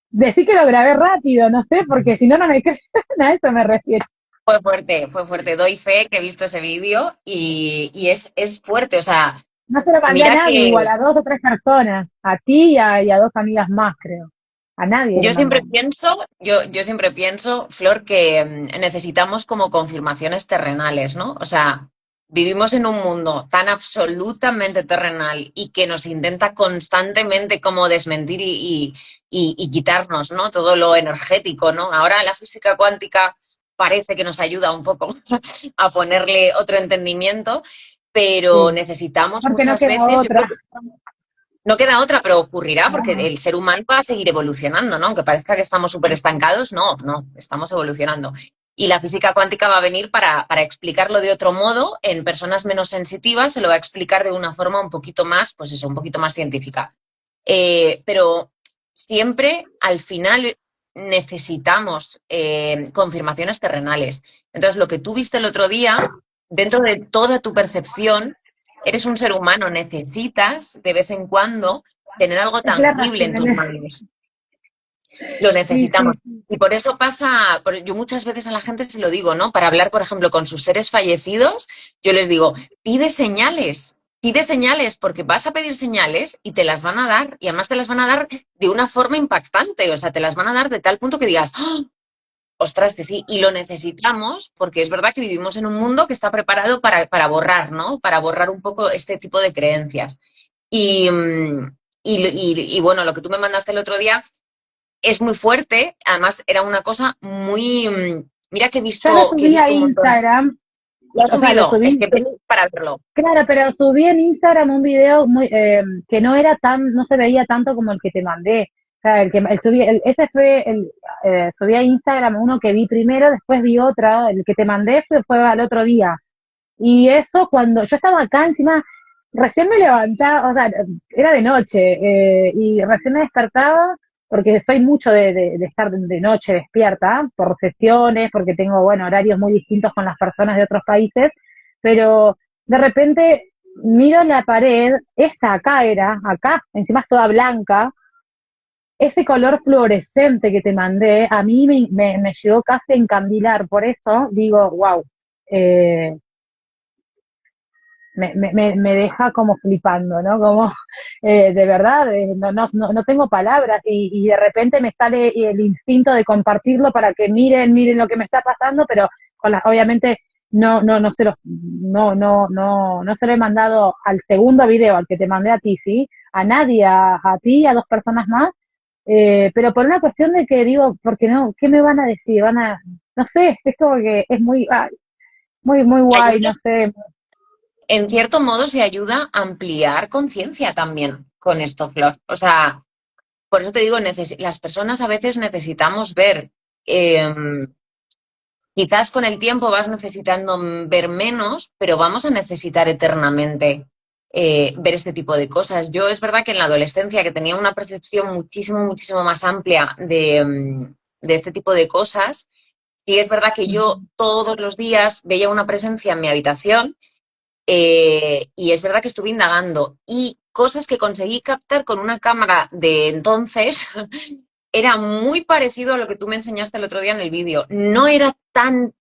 decir que lo grabé rápido? No sé, porque si no, no me creen, a eso me refiero. fue fuerte, fue fuerte. Doy fe que he visto ese vídeo y es fuerte. O sea, No se lo mandé a mira nadie, que igual a dos o tres personas, a ti y a dos amigas más, creo. A nadie le mandé. yo siempre pienso, Flor, que necesitamos como confirmaciones terrenales, ¿no? O sea, vivimos en un mundo tan absolutamente terrenal y que nos intenta constantemente como desmentir y quitarnos, ¿no? Todo lo energético, ¿no? Ahora la física cuántica parece que nos ayuda un poco a ponerle otro entendimiento, pero Sí, necesitamos porque no muchas queda veces, yo otra. creo que no queda otra, pero ocurrirá porque No, el ser humano va a seguir evolucionando, ¿no? Aunque parezca que estamos súper estancados, no, estamos evolucionando. Y la física cuántica va a venir para explicarlo de otro modo en personas menos sensitivas, se lo va a explicar de una forma un poquito más, pues eso, un poquito más científica. Pero siempre al final necesitamos confirmaciones terrenales. Entonces, lo que tú viste el otro día, dentro de toda tu percepción, eres un ser humano, necesitas de vez en cuando tener algo Es la tangible en tus racionalidad. manos. Lo Sí, sí, necesitamos. sí. Y por eso pasa, yo muchas veces a la gente se lo digo, ¿no? Para hablar, por ejemplo, con sus seres fallecidos, yo les digo, pide señales, porque vas a pedir señales y te las van a dar, y además te las van a dar de una forma impactante, o sea, te las van a dar de tal punto que digas, ¡oh! Ostras, que sí, y lo necesitamos porque es verdad que vivimos en un mundo que está preparado para borrar, ¿no? Para borrar un poco este tipo de creencias. Y, bueno, lo que tú me mandaste el otro día es muy fuerte, además era una cosa muy... Mira Yo lo que he subí a visto un montón. Instagram, ¿Lo has o sea, lo subido? Es subí, que ven para verlo. claro, pero subí en Instagram un video muy, que no era tan, no se veía tanto como el que te mandé. O sea, ese fue subí a Instagram uno que vi primero, después vi otro, el que te mandé fue al otro día. Y eso cuando yo estaba acá encima, recién me levantaba, o sea, era de noche, y recién me despertaba, porque soy mucho de estar de noche despierta, por sesiones, porque tengo, bueno, horarios muy distintos con las personas de otros países, pero de repente miro la pared, esta acá era, acá, encima es toda blanca, ese color fluorescente que te mandé, a mí me llegó casi a encandilar, por eso digo, wow, eh, me deja como flipando, ¿no? Como, de verdad, no tengo palabras y de repente me sale el instinto de compartirlo para que miren lo que me está pasando, pero obviamente no se no se lo he mandado al segundo video, al que te mandé a ti, ¿sí? A nadie, a ti, a dos personas más, pero por una cuestión de que digo, porque no, ¿qué me van a decir? No sé, es como que es muy Y guay, no ayuda, sé. en cierto modo se ayuda a ampliar conciencia también con esto, Flor. O sea, por eso te digo, las personas a veces necesitamos ver. eh, Quizás con el tiempo vas necesitando ver menos, pero vamos a necesitar eternamente ver este tipo de cosas. Yo es verdad que en la adolescencia, que tenía una percepción muchísimo más amplia de este tipo de cosas, sí es verdad que yo todos los días veía una presencia en mi habitación, y es verdad que estuve indagando y cosas que conseguí captar con una cámara de entonces era muy parecido a lo que tú me enseñaste el otro día en el vídeo. No era tan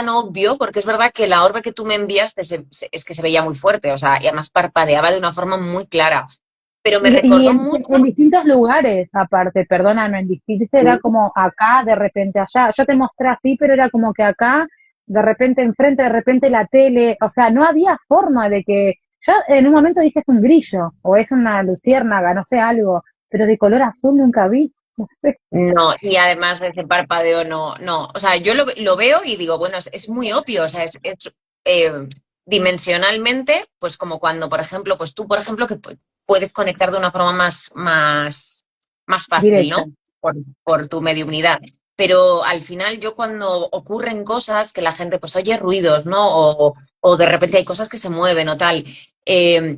obvio, porque es verdad que la orbe que tú me enviaste es que se veía muy fuerte, o sea, y además parpadeaba de una forma muy clara. Pero me Y recordó mucho. en distintos lugares, aparte, perdóname, en distintos, era como acá, de repente allá. Yo te mostré así, pero era como que acá, de repente enfrente, de repente la tele. O sea, no había forma de que. Yo en un momento dije es un grillo, o es una luciérnaga, no sé, algo, pero de color azul nunca vi. No sé. No, y además ese parpadeo no. O sea, yo lo veo y digo, bueno, es muy obvio, o sea, eh, dimensionalmente, pues como cuando, por ejemplo, pues tú, por ejemplo, que puedes conectar de una forma más fácil, Directa. ¿no? Por tu mediunidad. Pero al final yo cuando ocurren cosas que la gente pues oye ruidos, ¿no? O de repente hay cosas que se mueven o tal.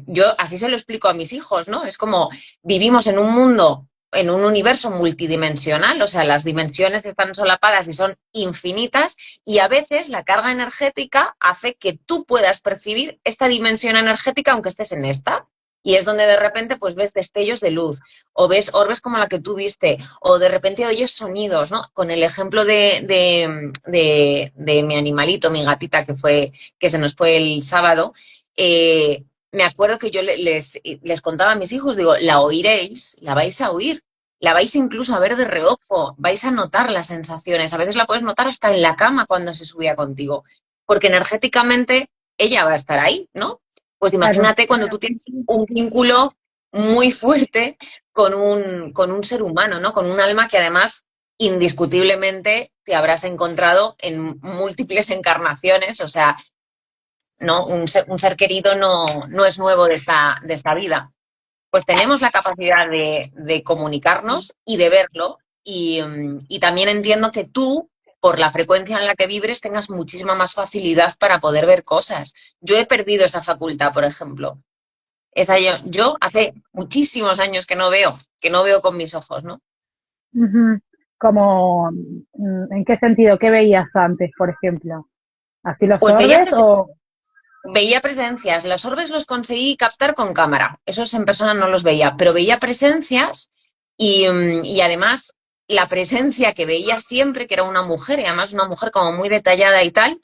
Yo así se lo explico a mis hijos, ¿no? Es como vivimos en un universo multidimensional, o sea, las dimensiones están solapadas y son infinitas, y a veces la carga energética hace que tú puedas percibir esta dimensión energética aunque estés en esta. Y es donde de repente pues ves destellos de luz, o ves orbes como la que tú viste, o de repente oyes sonidos, ¿no? Con el ejemplo de mi animalito, mi gatita, que se nos fue el sábado, me acuerdo que yo les contaba a mis hijos, digo, la oiréis, la vais a oír, la vais incluso a ver de reojo, vais a notar las sensaciones, a veces la puedes notar hasta en la cama cuando se subía contigo, porque energéticamente ella va a estar ahí, ¿no? Pues Claro. imagínate cuando tú tienes un vínculo muy fuerte con un ser humano, ¿no? Con un alma que además indiscutiblemente te habrás encontrado en múltiples encarnaciones, o sea, ¿no? Un ser querido no es nuevo de esta vida. Pues tenemos la capacidad de comunicarnos y de verlo. Y también entiendo que tú, por la frecuencia en la que vibres, tengas muchísima más facilidad para poder ver cosas. Yo he perdido esa facultad, por ejemplo. Yo hace muchísimos años que no veo con mis ojos, ¿no? Ujú. Como, ¿en qué sentido? ¿Qué veías antes, por ejemplo? ¿Así los Pues veía orbes o...? veía presencias. Los orbes los conseguí captar con cámara. Esos en persona no los veía, pero veía presencias y además la presencia que veía siempre, que era una mujer, y además una mujer como muy detallada y tal.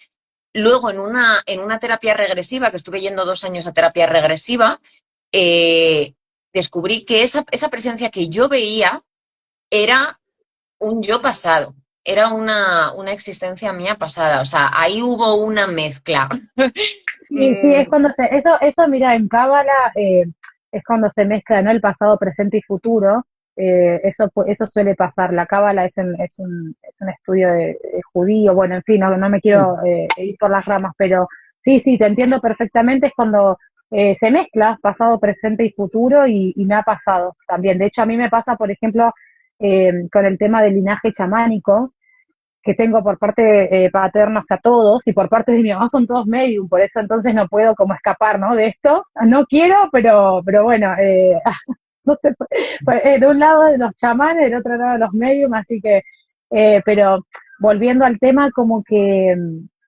Luego en una terapia regresiva, que estuve yendo 2 años a terapia regresiva, eh, descubrí que esa presencia que yo veía era un yo pasado, era una existencia mía pasada. O sea, ahí hubo una mezcla. Sí, sí, es Mm, cuando eso mira, en Cábala es cuando se mezcla, ¿no? El pasado, presente y futuro. Eso suele pasar. La Cábala es un estudio de judío. Bueno, en fin, no me quiero ir por las ramas, pero sí, sí, te entiendo perfectamente. Es cuando se mezcla pasado, presente y futuro y me ha pasado también. De hecho, a mí me pasa, por ejemplo, con el tema del linaje chamánico que tengo por parte paterna, o sea, todos, y por parte de mi mamá son todos medium, por eso entonces no puedo como escapar, ¿no? De esto. No quiero, pero bueno, no sé, pues, de un lado de los chamanes, del otro lado de los medium, así que, pero volviendo al tema, como que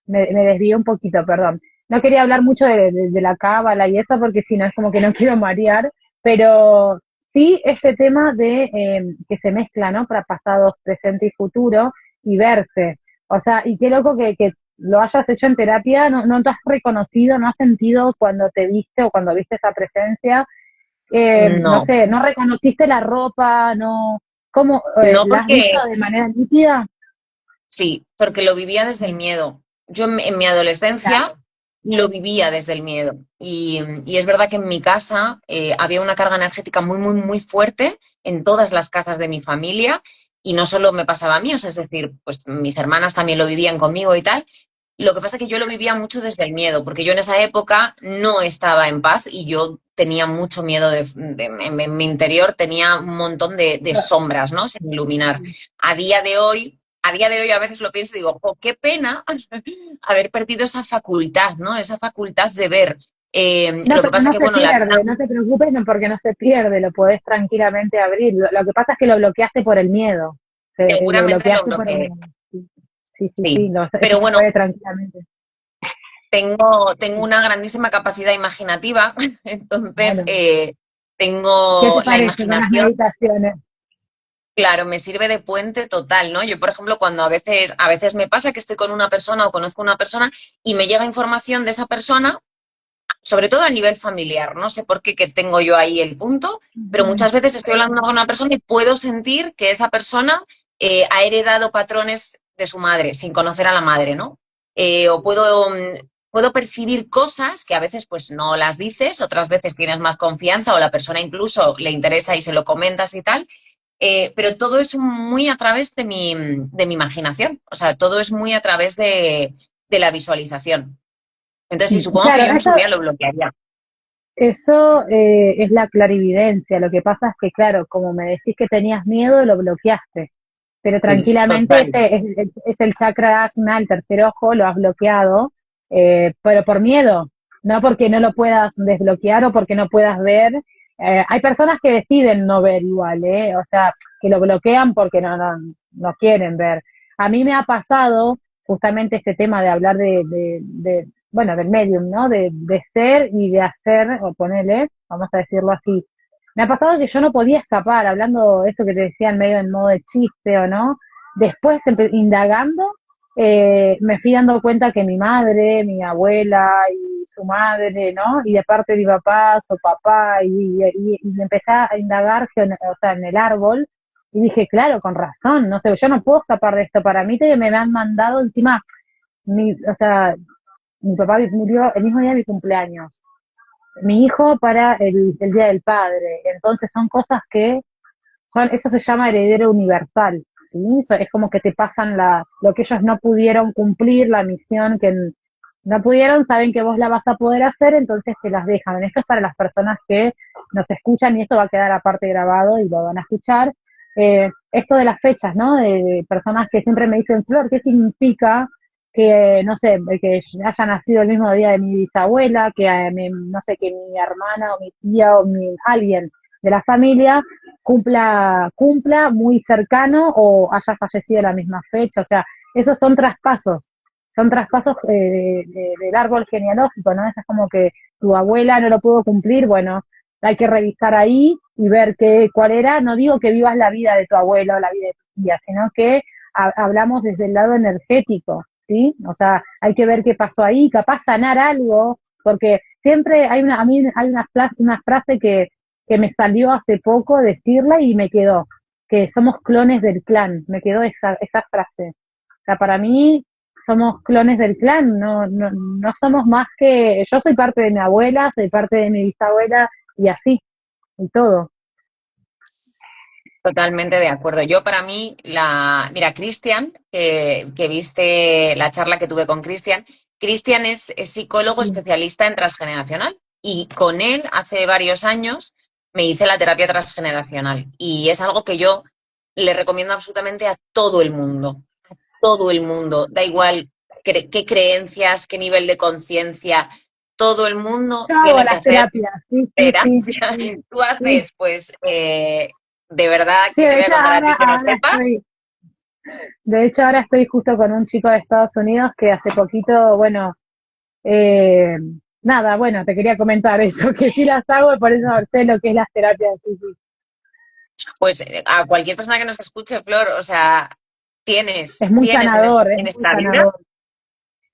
me desvié un poquito, perdón. No quería hablar mucho de la cábala y eso, porque si no es como que no quiero marear, pero sí este tema de que se mezcla, ¿no? Para pasado, presente y futuro, y verse. O sea, y qué loco que lo hayas hecho en terapia, no te has reconocido, no has sentido cuando te viste o cuando viste esa presencia, no no, sé, no reconociste la ropa, no, ¿cómo no la has visto porque de manera nítida? sí, porque lo vivía desde el miedo. Yo en mi Claro. adolescencia lo vivía desde el miedo. Y es verdad que en mi casa había una carga energética muy, muy, muy fuerte en todas las casas de mi familia. Y no solo me pasaba a mí, o sea, es decir, pues mis hermanas también lo vivían conmigo y tal. Lo que pasa es que yo lo vivía mucho desde el miedo, porque yo en esa época no estaba en paz y yo tenía mucho miedo en mi interior tenía un montón de sombras, ¿no? Sin iluminar. A día de hoy, a día de hoy a veces lo pienso y digo, oh, qué pena haber perdido esa facultad, ¿no? Esa facultad de ver. No, Lo que pero pasa no que, se bueno, la vida pierde, no te preocupes no, porque no se pierde, lo podés tranquilamente abrir. Lo que pasa es que lo bloqueaste por el miedo, lo seguramente lo bloqueaste por el bloqueé, miedo. Sí, sí, sí, sí. sí, eso Pero se bueno, puede tranquilamente. tengo una grandísima capacidad imaginativa, entonces Bueno, ¿qué tengo te la parece con las imaginación. meditaciones? Claro, me sirve de puente total, ¿no? Yo, por ejemplo, cuando a veces me pasa que estoy con una persona o conozco a una persona y me llega información de esa persona, sobre todo a nivel familiar, no sé por qué que tengo yo ahí el punto, pero Ujú. muchas veces estoy hablando con una persona y puedo sentir que esa persona ha heredado patrones de su madre sin conocer a la madre, ¿no? O puedo percibir cosas que a veces pues no las dices, otras veces tienes más confianza o la persona incluso le interesa y se lo comentas y tal, pero todo es muy a través de mi imaginación, o sea, todo es muy a través de la visualización. Entonces, sí, supongo que Claro, yo en su día lo bloquearía. eso es la clarividencia. Lo que pasa es que, claro, como me decís que tenías miedo, lo bloqueaste. Pero Sí, tranquilamente total. es el chakra ajna, el tercer ojo, lo has bloqueado, pero por miedo, no porque no lo puedas desbloquear o porque no puedas ver. Hay personas que deciden no ver igual, o sea, que lo bloquean porque no quieren ver. A mí me ha pasado justamente este tema de hablar bueno, del medium, ¿no? De ser y de hacer, o ponerle, vamos a decirlo así. Me ha pasado que yo no podía escapar, hablando de esto que te decía en medio en modo de chiste o no. Después, indagando, me fui dando cuenta que mi madre, mi abuela y su madre, ¿no? Y de parte de mi papá, su papá, y empecé a indagar, o sea, en el árbol, y dije, claro, con razón, no sé, yo no puedo escapar de esto. Para mí que me han mandado encima, o sea, mi papá murió el mismo día de mi cumpleaños, mi hijo para el Día del Padre. Entonces son cosas que eso se llama heredero universal, ¿sí? Es como que te pasan lo que ellos no pudieron cumplir, la misión que no pudieron, saben que vos la vas a poder hacer, entonces te las dejan. Esto es para las personas que nos escuchan y esto va a quedar aparte grabado y lo van a escuchar. Esto de las fechas, ¿no? De personas que siempre me dicen, Flor, ¿qué significa que, no sé, que haya nacido el mismo día de mi bisabuela, que, no sé, que mi hermana o mi tía o alguien de la familia cumpla muy cercano o haya fallecido la misma fecha? O sea, esos son traspasos, son traspasos del árbol genealógico, ¿no? Es como que tu abuela no lo pudo cumplir, bueno, hay que revisar ahí y ver cuál era. No digo que vivas la vida de tu abuelo o la vida de tu tía, sino que hablamos desde el lado energético, ¿sí? O sea, hay que ver qué pasó ahí, capaz sanar algo, porque siempre a mí hay una frase que me salió hace poco decirla y me quedó, que somos clones del clan, me quedó esa frase. O sea, para mí somos clones del clan, no somos más que, yo soy parte de mi abuela, soy parte de mi bisabuela y así, y todo. Totalmente de acuerdo. Yo para mí, mira, Cristian, que viste la charla que tuve con Cristian, Cristian es psicólogo Sí. especialista en transgeneracional y con él hace varios años me hice la terapia transgeneracional y es algo que yo le recomiendo absolutamente a todo el mundo, da igual qué creencias, qué nivel de conciencia, todo el mundo Yo hago tiene que las hacer terapias, sí, sí, sí, terapia. sí, Tú sí. haces, pues, de verdad Sí, que te de voy a hecho contar a ti que no ahora sepas. estoy justo con un chico de Estados Unidos que hace poquito, bueno, eh, nada, bueno, te quería comentar eso, que sí las hago y por eso sé lo que es las terapias, sí, sí. Pues a cualquier persona que nos escuche, Flor, o sea, Es muy tienes en, sanador, es en muy esta vida, sanador.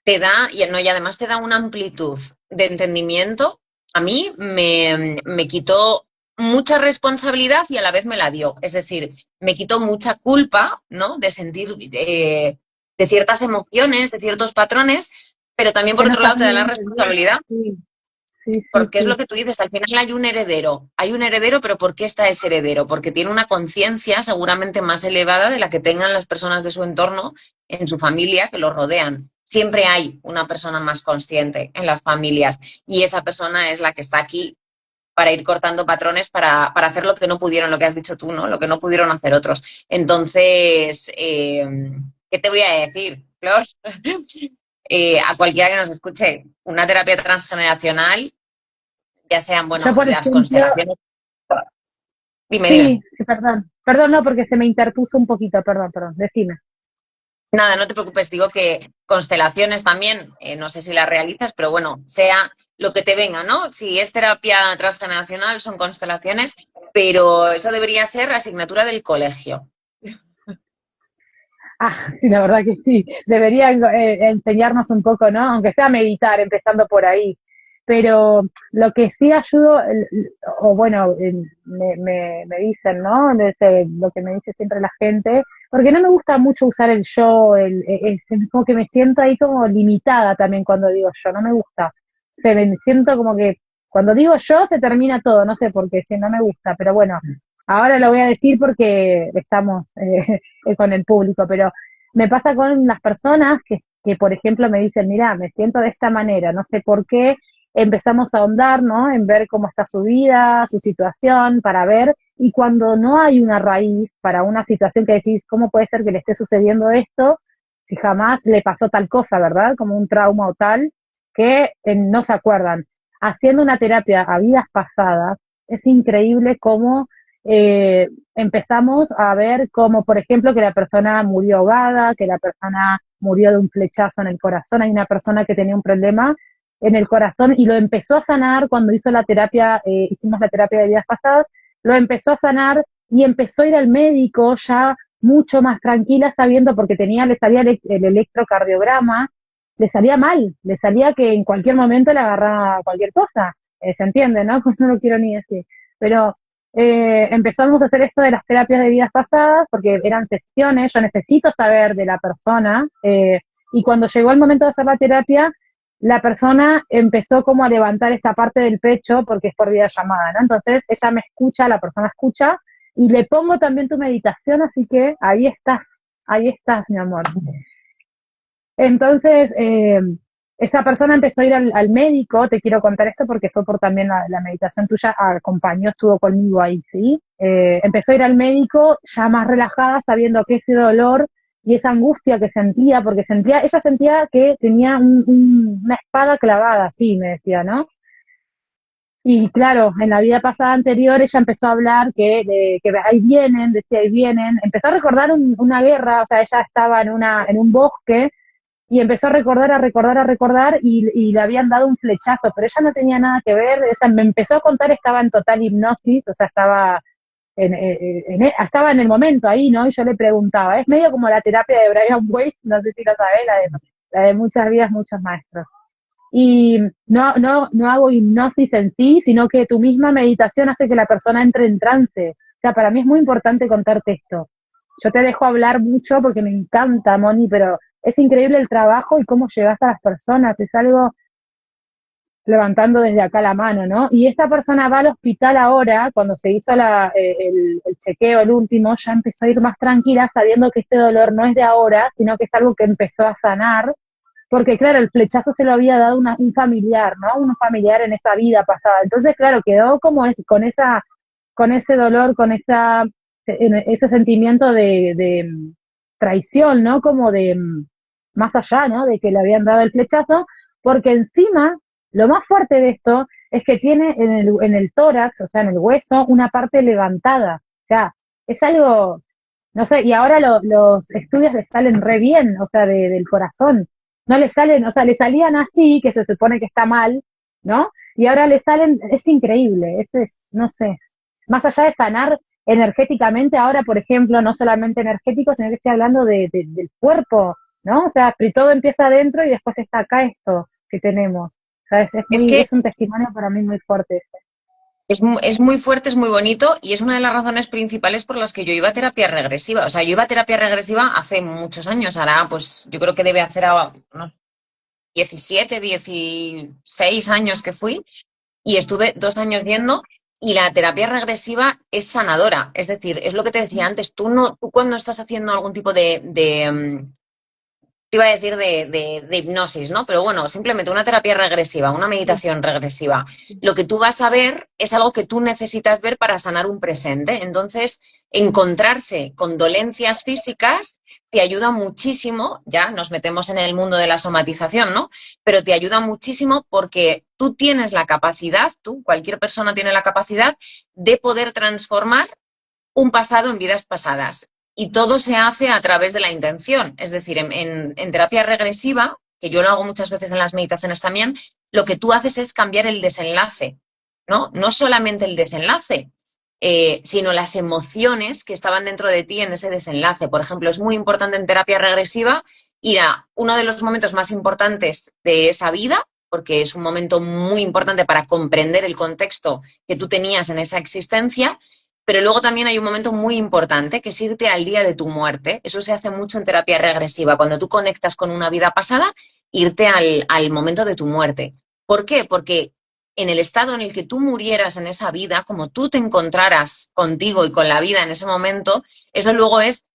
te da, y, no, y además te da una amplitud de entendimiento. A mí me quitó mucha responsabilidad y a la vez me la dio. Es decir, me quitó mucha culpa, ¿no? De sentir de ciertas emociones, de ciertos patrones, pero también Que por no otro lado están te da la bien entendidas, responsabilidad. sí, sí, sí, Porque es lo sí. que tú dices, al final hay un heredero, pero ¿por qué está ese heredero? Porque tiene una conciencia seguramente más elevada de la que tengan las personas de su entorno, en su familia, que lo rodean. Siempre hay una persona más consciente en las familias y esa persona es la que está aquí para ir cortando patrones, para hacer lo que no pudieron, lo que has dicho tú, ¿no? Lo que no pudieron hacer otros. Entonces, ¿qué te voy a decir, Flor? A cualquiera que nos escuche, una terapia transgeneracional, ya sean, Yo, bueno, por las ejemplo, constelaciones. Dime, sí, dime. sí, perdón. Perdón, no, porque se me interpuso un poquito, perdón, decime. Nada, no te preocupes, digo que constelaciones también, no sé si las realizas, pero bueno, sea lo que te venga, ¿no? Si es terapia transgeneracional, son constelaciones, pero eso debería ser asignatura del colegio. Ah, sí, la verdad que sí. Deberían enseñarnos un poco, ¿no? Aunque sea meditar, empezando por ahí. Pero lo que sí ayudo, o bueno, me dicen, ¿no? Lo que me dice siempre la gente, porque no me gusta mucho usar el yo, como que me siento ahí como limitada también cuando digo yo, no me gusta. Me siento como que cuando digo yo se termina todo, no sé por qué, si no me gusta, pero bueno, ahora lo voy a decir porque estamos con el público, pero me pasa con las personas que por ejemplo, me dicen, mira, me siento de esta manera, no sé por qué, empezamos a ahondar, ¿no? En ver cómo está su vida, su situación, para ver, y cuando no hay una raíz para una situación que decís, ¿cómo puede ser que le esté sucediendo esto si jamás le pasó tal cosa, ¿verdad? Como un trauma o tal, que no se acuerdan. Haciendo una terapia a vidas pasadas, es increíble cómo empezamos a ver como, por ejemplo, que la persona murió ahogada, que la persona murió de un flechazo en el corazón. Hay una persona que tenía un problema en el corazón y lo empezó a sanar cuando hizo la terapia, hicimos la terapia de vidas pasadas, lo empezó a sanar y empezó a ir al médico ya mucho más tranquila sabiendo porque le salía el electrocardiograma, le salía mal, le salía que en cualquier momento le agarraba cualquier cosa, se entiende, ¿no? Pues no lo quiero ni decir, pero empezamos a hacer esto de las terapias de vidas pasadas porque eran sesiones, yo necesito saber de la persona, y cuando llegó el momento de hacer la terapia, la persona empezó como a levantar esta parte del pecho porque es por videollamada, ¿no? Entonces ella me escucha, la persona escucha, y le pongo también tu meditación, así que ahí estás, mi amor. Entonces, esa persona empezó a ir al médico, te quiero contar esto porque fue por también la meditación tuya, acompañó, estuvo conmigo ahí, ¿sí? Empezó a ir al médico ya más relajada, sabiendo que ese dolor y esa angustia que sentía, porque ella sentía que tenía una espada clavada, así me decía, ¿no? Y claro, en la vida pasada anterior ella empezó a hablar que ahí vienen, decía ahí vienen, empezó a recordar una guerra, o sea, ella estaba en un bosque y empezó a recordar, a recordar, a recordar y le habían dado un flechazo, pero ella no tenía nada que ver, o sea, me empezó a contar, estaba en total hipnosis, o sea, estaba en el momento ahí, ¿no? Y yo le preguntaba, es medio como la terapia de Brian Weiss, no sé si lo sabés, la de muchas vidas, muchos maestros. Y no hago hipnosis en sí, sino que tu misma meditación hace que la persona entre en trance. O sea, para mí es muy importante contarte esto. Yo te dejo hablar mucho porque me encanta, Moni, pero es increíble el trabajo y cómo llegas a las personas. Es algo levantando desde acá la mano, ¿no? Y esta persona va al hospital ahora, cuando se hizo el chequeo, el último, ya empezó a ir más tranquila, sabiendo que este dolor no es de ahora, sino que es algo que empezó a sanar, porque claro, el flechazo se lo había dado un familiar, ¿no? Un familiar en esa vida pasada. Entonces, claro, quedó como con ese dolor, ese sentimiento de traición, ¿no? Como de más allá, ¿no? De que le habían dado el flechazo, porque encima, lo más fuerte de esto es que tiene en el tórax, o sea, en el hueso, una parte levantada. O sea, es algo, no sé, y ahora los estudios le salen re bien, o sea, del corazón. No le salen, o sea, le salían así, que se supone que está mal, ¿no? Y ahora le salen, es increíble, no sé, más allá de sanar energéticamente, ahora, por ejemplo, no solamente energético, sino que estoy hablando del cuerpo, ¿no? O sea, todo empieza adentro y después está acá esto que tenemos. O sea, Es que es un testimonio para mí muy fuerte. es muy fuerte, es muy bonito y es una de las razones principales por las que yo iba a terapia regresiva. O sea, yo iba a terapia regresiva hace muchos años, ahora pues yo creo que debe hacer unos 17, 16 años que fui y estuve 2 años yendo y la terapia regresiva es sanadora. Es decir, es lo que te decía antes, tú cuando estás haciendo algún tipo te iba a decir de hipnosis, ¿no? Pero bueno, simplemente una terapia regresiva, una meditación regresiva. Lo que tú vas a ver es algo que tú necesitas ver para sanar un presente. Entonces, encontrarse con dolencias físicas te ayuda muchísimo, ya nos metemos en el mundo de la somatización, ¿no? Pero te ayuda muchísimo porque tú tienes la capacidad, cualquier persona tiene la capacidad de poder transformar un pasado en vidas pasadas. Y todo se hace a través de la intención. Es decir, en terapia regresiva, que yo lo hago muchas veces en las meditaciones también, lo que tú haces es cambiar el desenlace, ¿no? No solamente el desenlace, sino las emociones que estaban dentro de ti en ese desenlace. Por ejemplo, es muy importante en terapia regresiva ir a uno de los momentos más importantes de esa vida, porque es un momento muy importante para comprender el contexto que tú tenías en esa existencia, pero luego también hay un momento muy importante, que es irte al día de tu muerte. Eso se hace mucho en terapia regresiva. Cuando tú conectas con una vida pasada, irte al momento de tu muerte. ¿Por qué? Porque en el estado en el que tú murieras en esa vida, como tú te encontraras contigo y con la vida en ese momento, eso luego es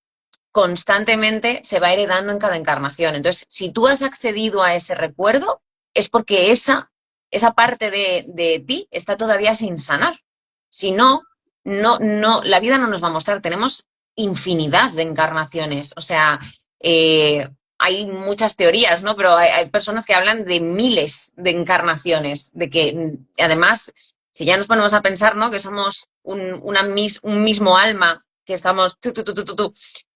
constantemente, se va heredando en cada encarnación. Entonces, si tú has accedido a ese recuerdo, es porque esa parte de ti está todavía sin sanar. Si no, la vida no nos va a mostrar. Tenemos infinidad de encarnaciones. O sea, hay muchas teorías, ¿no? Pero hay personas que hablan de miles de encarnaciones, de que además, si ya nos ponemos a pensar, ¿no? Que somos un mismo alma, que estamos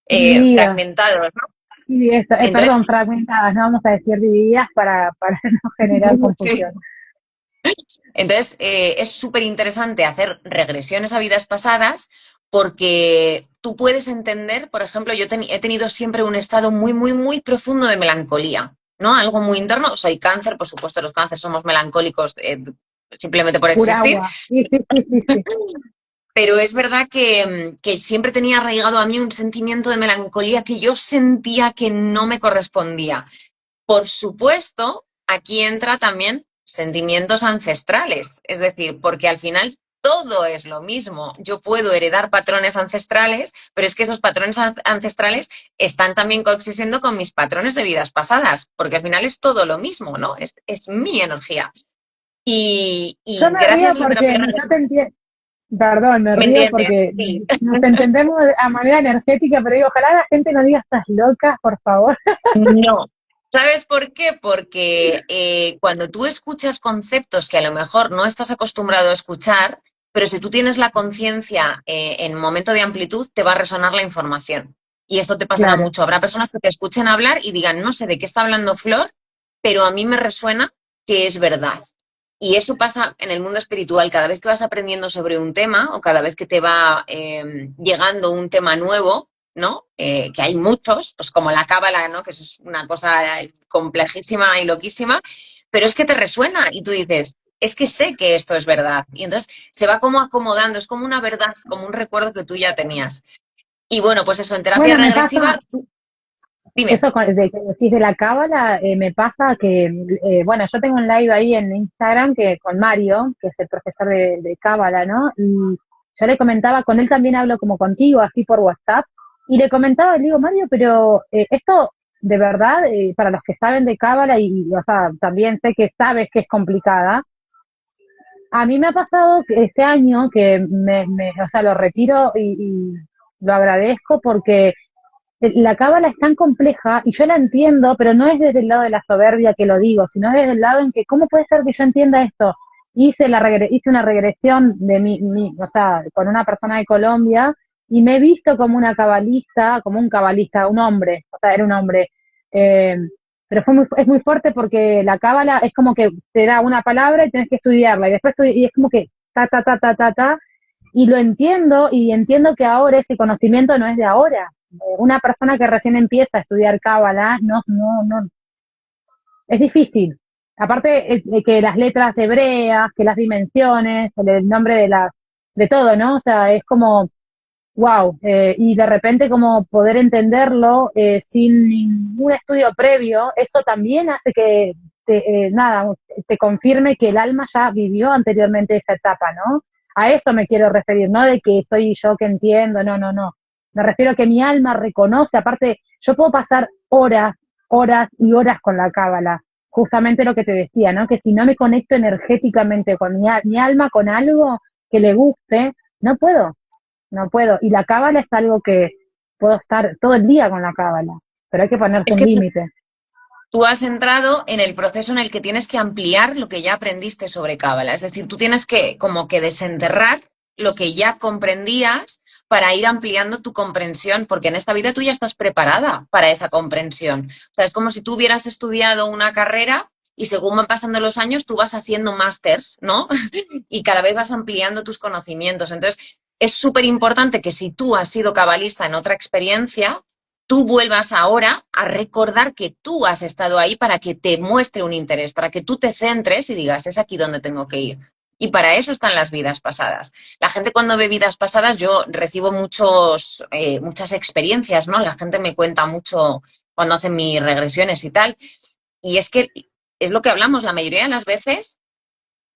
Divididas, fragmentados, ¿no? y Entonces, perdón, fragmentadas, no vamos a decir divididas para no generar sí. confusión. Entonces, es súper interesante hacer regresiones a vidas pasadas porque tú puedes entender, por ejemplo, he tenido siempre un estado muy, muy, muy profundo de melancolía, ¿no? Algo muy interno. Soy cáncer, por supuesto, los cánceres somos melancólicos simplemente por Pura existir, agua. Sí, sí, sí, sí, sí. pero es verdad que siempre tenía arraigado a mí un sentimiento de melancolía que yo sentía que no me correspondía. Por supuesto, aquí entra también sentimientos ancestrales, es decir, porque al final todo es lo mismo. Yo puedo heredar patrones ancestrales, pero es que esos patrones ancestrales están también coexistiendo con mis patrones de vidas pasadas, porque al final es todo lo mismo, ¿no? Es mi energía. Yo Y me río gracias a la porque terapia, yo te entiendo, perdón, me ¿me río entiendes? porque Sí. nos entendemos a manera energética, pero digo, ojalá la gente no diga estás loca, por favor. No. ¿Sabes por qué? Porque cuando tú escuchas conceptos que a lo mejor no estás acostumbrado a escuchar, pero si tú tienes la conciencia en momento de amplitud, te va a resonar la información. Y esto te pasará claro. mucho. Habrá personas que te escuchen hablar y digan, no sé de qué está hablando Flor, pero a mí me resuena que es verdad. Y eso pasa en el mundo espiritual. Cada vez que vas aprendiendo sobre un tema o cada vez que te va llegando un tema nuevo, ¿no? Que hay muchos, pues como la cábala, ¿no? Que eso es una cosa complejísima y loquísima, pero es que te resuena y tú dices, es que sé que esto es verdad. Y entonces se va como acomodando, es como una verdad, como un recuerdo que tú ya tenías. Y bueno, pues eso, en terapia Bueno, me pasa, regresiva, dime. eso de que decís de la cábala, me pasa que, bueno, yo tengo un live ahí en Instagram que con Mario, que es el profesor de cábala, ¿no? Y yo le comentaba, con él también hablo como contigo, así por WhatsApp, y le comentaba, le digo, Mario, pero esto de verdad, para los que saben de cábala, o sea, también sé que sabes que es complicada, a mí me ha pasado que este año que o sea, lo retiro y lo agradezco porque la cábala es tan compleja y yo la entiendo, pero no es desde el lado de la soberbia que lo digo, sino desde el lado en que, ¿cómo puede ser que yo entienda esto? Hice una regresión de o sea, con una persona de Colombia y me he visto como una cabalista, como un cabalista, un hombre, o sea, era un hombre. Eh, pero es muy fuerte porque la cábala es como que te da una palabra y tienes que estudiarla y después y es como que ta, y lo entiendo y entiendo que ahora ese conocimiento no es de ahora. Una persona que recién empieza a estudiar cábala, no, es difícil. Aparte que las letras hebreas, que las dimensiones, el nombre de todo, ¿no? O sea, es como, wow, y de repente como poder entenderlo sin ningún estudio previo, eso también hace que, nada, te confirme que el alma ya vivió anteriormente esa etapa, ¿no? A eso me quiero referir, no de que soy yo que entiendo, no. Me refiero a que mi alma reconoce, aparte, yo puedo pasar horas y horas con la cábala, justamente lo que te decía, ¿no? Que si no me conecto energéticamente con mi alma, con algo que le guste, no puedo. Y la cábala es algo que puedo estar todo el día con la cábala, pero hay que ponerse Es un que límite. tú has entrado en el proceso en el que tienes que ampliar lo que ya aprendiste sobre Cábala. Es decir, tú tienes que como que desenterrar lo que ya comprendías para ir ampliando tu comprensión, porque en esta vida tú ya estás preparada para esa comprensión. O sea, es como si tú hubieras estudiado una carrera y según van pasando los años tú vas haciendo másters, ¿no? Y cada vez vas ampliando tus conocimientos. Entonces, es súper importante que si tú has sido cabalista en otra experiencia, tú vuelvas ahora a recordar que tú has estado ahí para que te muestre un interés, para que tú te centres y digas, es aquí donde tengo que ir. Y para eso están las vidas pasadas. La gente cuando ve vidas pasadas, yo recibo muchas experiencias, ¿no? La gente me cuenta mucho cuando hacen mis regresiones y tal. Y es que es lo que hablamos, la mayoría de las veces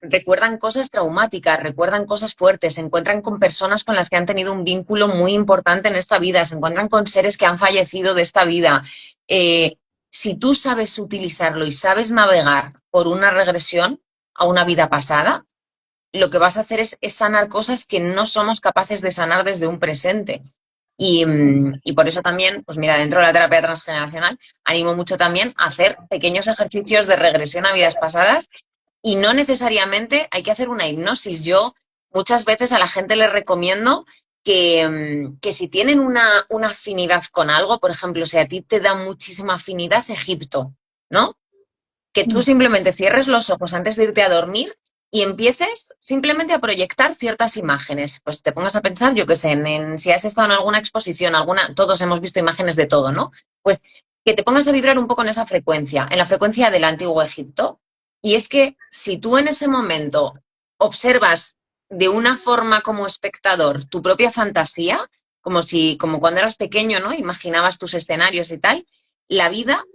recuerdan cosas traumáticas, recuerdan cosas fuertes, se encuentran con personas con las que han tenido un vínculo muy importante en esta vida, se encuentran con seres que han fallecido de esta vida. Eh, si tú sabes utilizarlo y sabes navegar por una regresión a una vida pasada, lo que vas a hacer es sanar cosas que no somos capaces de sanar desde un presente. Y por eso también, pues mira, dentro de la terapia transgeneracional, animo mucho también a hacer pequeños ejercicios de regresión a vidas pasadas y no necesariamente hay que hacer una hipnosis. Yo muchas veces a la gente les recomiendo que si tienen una afinidad con algo, por ejemplo, si a ti te da muchísima afinidad Egipto, ¿no? Que tú simplemente cierres los ojos antes de irte a dormir y empieces simplemente a proyectar ciertas imágenes. Pues te pongas a pensar, yo qué sé, si has estado en alguna exposición, todos hemos visto imágenes de todo, ¿no? Pues que te pongas a vibrar un poco en esa frecuencia, en la frecuencia del antiguo Egipto. Y es que si tú en ese momento observas de una forma como espectador tu propia fantasía, como cuando eras pequeño, ¿no? Imaginabas tus escenarios y tal, la vida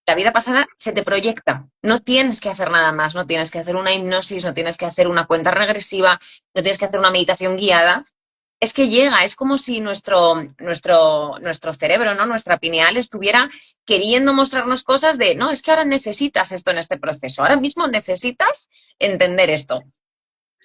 la vida pasada se te proyecta. No tienes que hacer nada más, no tienes que hacer una hipnosis, no tienes que hacer una cuenta regresiva, no tienes que hacer una meditación guiada. Es que llega, es como si nuestro cerebro, ¿no? Nuestra pineal estuviera queriendo mostrarnos cosas de, no, es que ahora necesitas esto en este proceso, ahora mismo necesitas entender esto.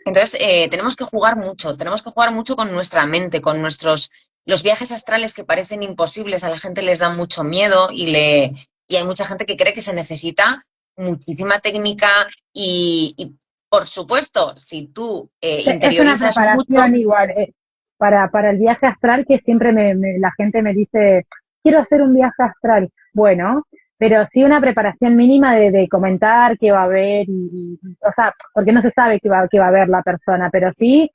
Entonces, tenemos que jugar mucho con nuestra mente, con los viajes astrales que parecen imposibles, a la gente les da mucho miedo y hay mucha gente que cree que se necesita muchísima técnica y por supuesto, si tú Es una interiorizas mucho, preparación igual. para el viaje astral, que siempre la gente me dice, quiero hacer un viaje astral. Bueno, pero sí una preparación mínima de comentar qué va a haber, o sea, porque no se sabe qué va a haber la persona, pero sí,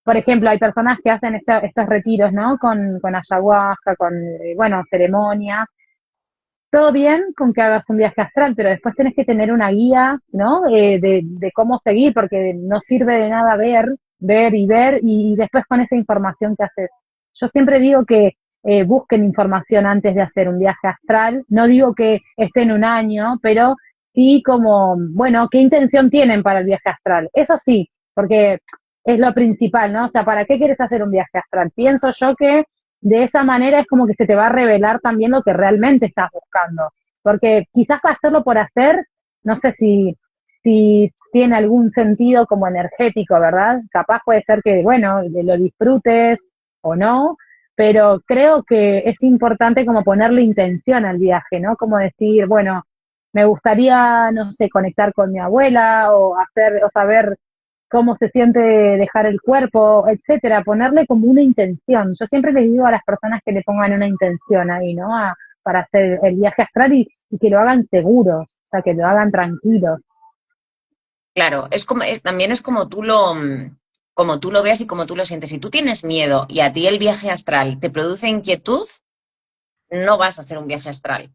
por ejemplo, hay personas que hacen estos retiros, ¿no? Con ayahuasca, bueno, ceremonia. Todo bien con que hagas un viaje astral, pero después tenés que tener una guía, ¿no? De cómo seguir, porque no sirve de nada ver, y después con esa información que haces. Yo siempre digo que busquen información antes de hacer un viaje astral. No digo que estén un año, pero sí como, bueno, qué intención tienen para el viaje astral. Eso sí, porque es lo principal, ¿no? O sea, ¿para qué quieres hacer un viaje astral? Pienso yo que de esa manera es como que se te va a revelar también lo que realmente estás buscando. Porque quizás para hacerlo por hacer, no sé si tiene algún sentido como energético, ¿verdad? Capaz puede ser que, bueno, lo disfrutes o no, pero creo que es importante como ponerle intención al viaje, ¿no? Como decir, bueno, me gustaría, no sé, conectar con mi abuela o saber cómo se siente dejar el cuerpo, etcétera, ponerle como una intención. Yo siempre les digo a las personas que le pongan una intención ahí, ¿no? Para hacer el viaje astral y que lo hagan seguros, o sea, que lo hagan tranquilos. Claro, también es como tú lo veas y como tú lo sientes. Si tú tienes miedo y a ti el viaje astral te produce inquietud, no vas a hacer un viaje astral.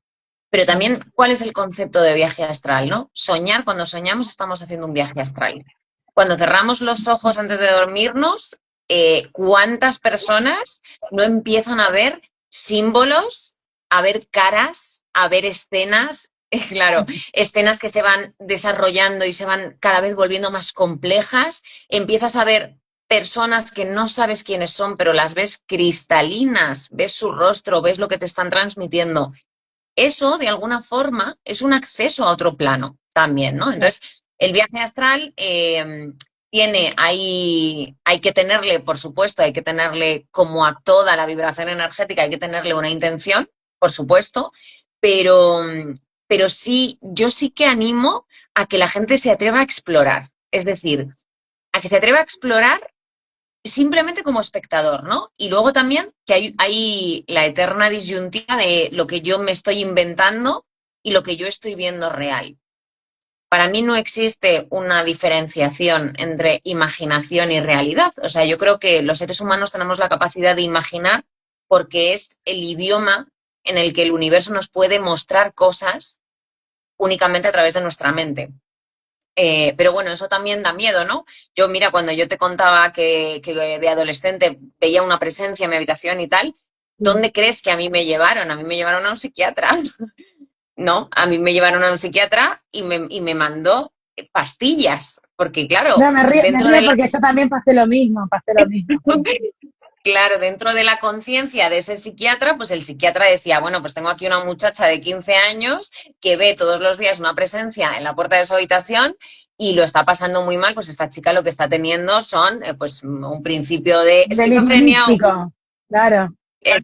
Pero también, ¿cuál es el concepto de viaje astral, no? Soñar, cuando soñamos estamos haciendo un viaje astral. Cuando cerramos los ojos antes de dormirnos, ¿cuántas personas no empiezan a ver símbolos, a ver caras, a ver escenas? Claro, escenas que se van desarrollando y se van cada vez volviendo más complejas. Empiezas a ver personas que no sabes quiénes son, pero las ves cristalinas, ves su rostro, ves lo que te están transmitiendo. Eso, de alguna forma, es un acceso a otro plano también, ¿no? Entonces, el viaje astral hay que tenerle, por supuesto, hay que tenerle como a toda la vibración energética, hay que tenerle una intención, por supuesto, pero, pero sí, yo sí que animo a que la gente se atreva a explorar, es decir, a que se atreva a explorar simplemente como espectador, ¿no? Y luego también que hay la eterna disyuntiva de lo que yo me estoy inventando y lo que yo estoy viendo real. Para mí no existe una diferenciación entre imaginación y realidad. O sea, yo creo que los seres humanos tenemos la capacidad de imaginar porque es el idioma en el que el universo nos puede mostrar cosas únicamente a través de nuestra mente. Pero bueno, eso también da miedo, ¿no? Yo, mira, cuando yo te contaba que de adolescente veía una presencia en mi habitación y tal, ¿dónde crees que a mí me llevaron? A mí me llevaron a un psiquiatra, ¿no? A mí me llevaron a un psiquiatra y me mandó pastillas, porque claro, No, me dentro río de la porque yo también pasé lo mismo, sí. Claro, dentro de la conciencia de ese psiquiatra, pues el psiquiatra decía, bueno, pues tengo aquí una muchacha de 15 años que ve todos los días una presencia en la puerta de su habitación y lo está pasando muy mal, pues esta chica lo que está teniendo son pues un principio de Un delirio esquizofrenia. místico, claro,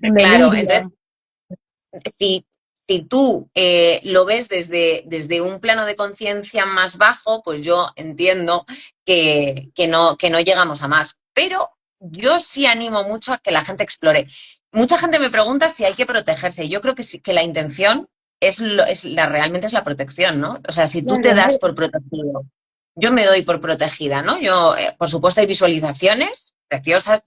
un Claro, entonces delirio. si, si tú lo ves desde un plano de conciencia más bajo, pues yo entiendo que no llegamos a más. Pero yo sí animo mucho a que la gente explore. Mucha gente me pregunta si hay que protegerse. Yo creo que sí, que la intención realmente es la protección, ¿no? O sea, si tú te Claro, das por protegido, yo me doy por protegida, ¿no? Yo, por supuesto, hay visualizaciones preciosas,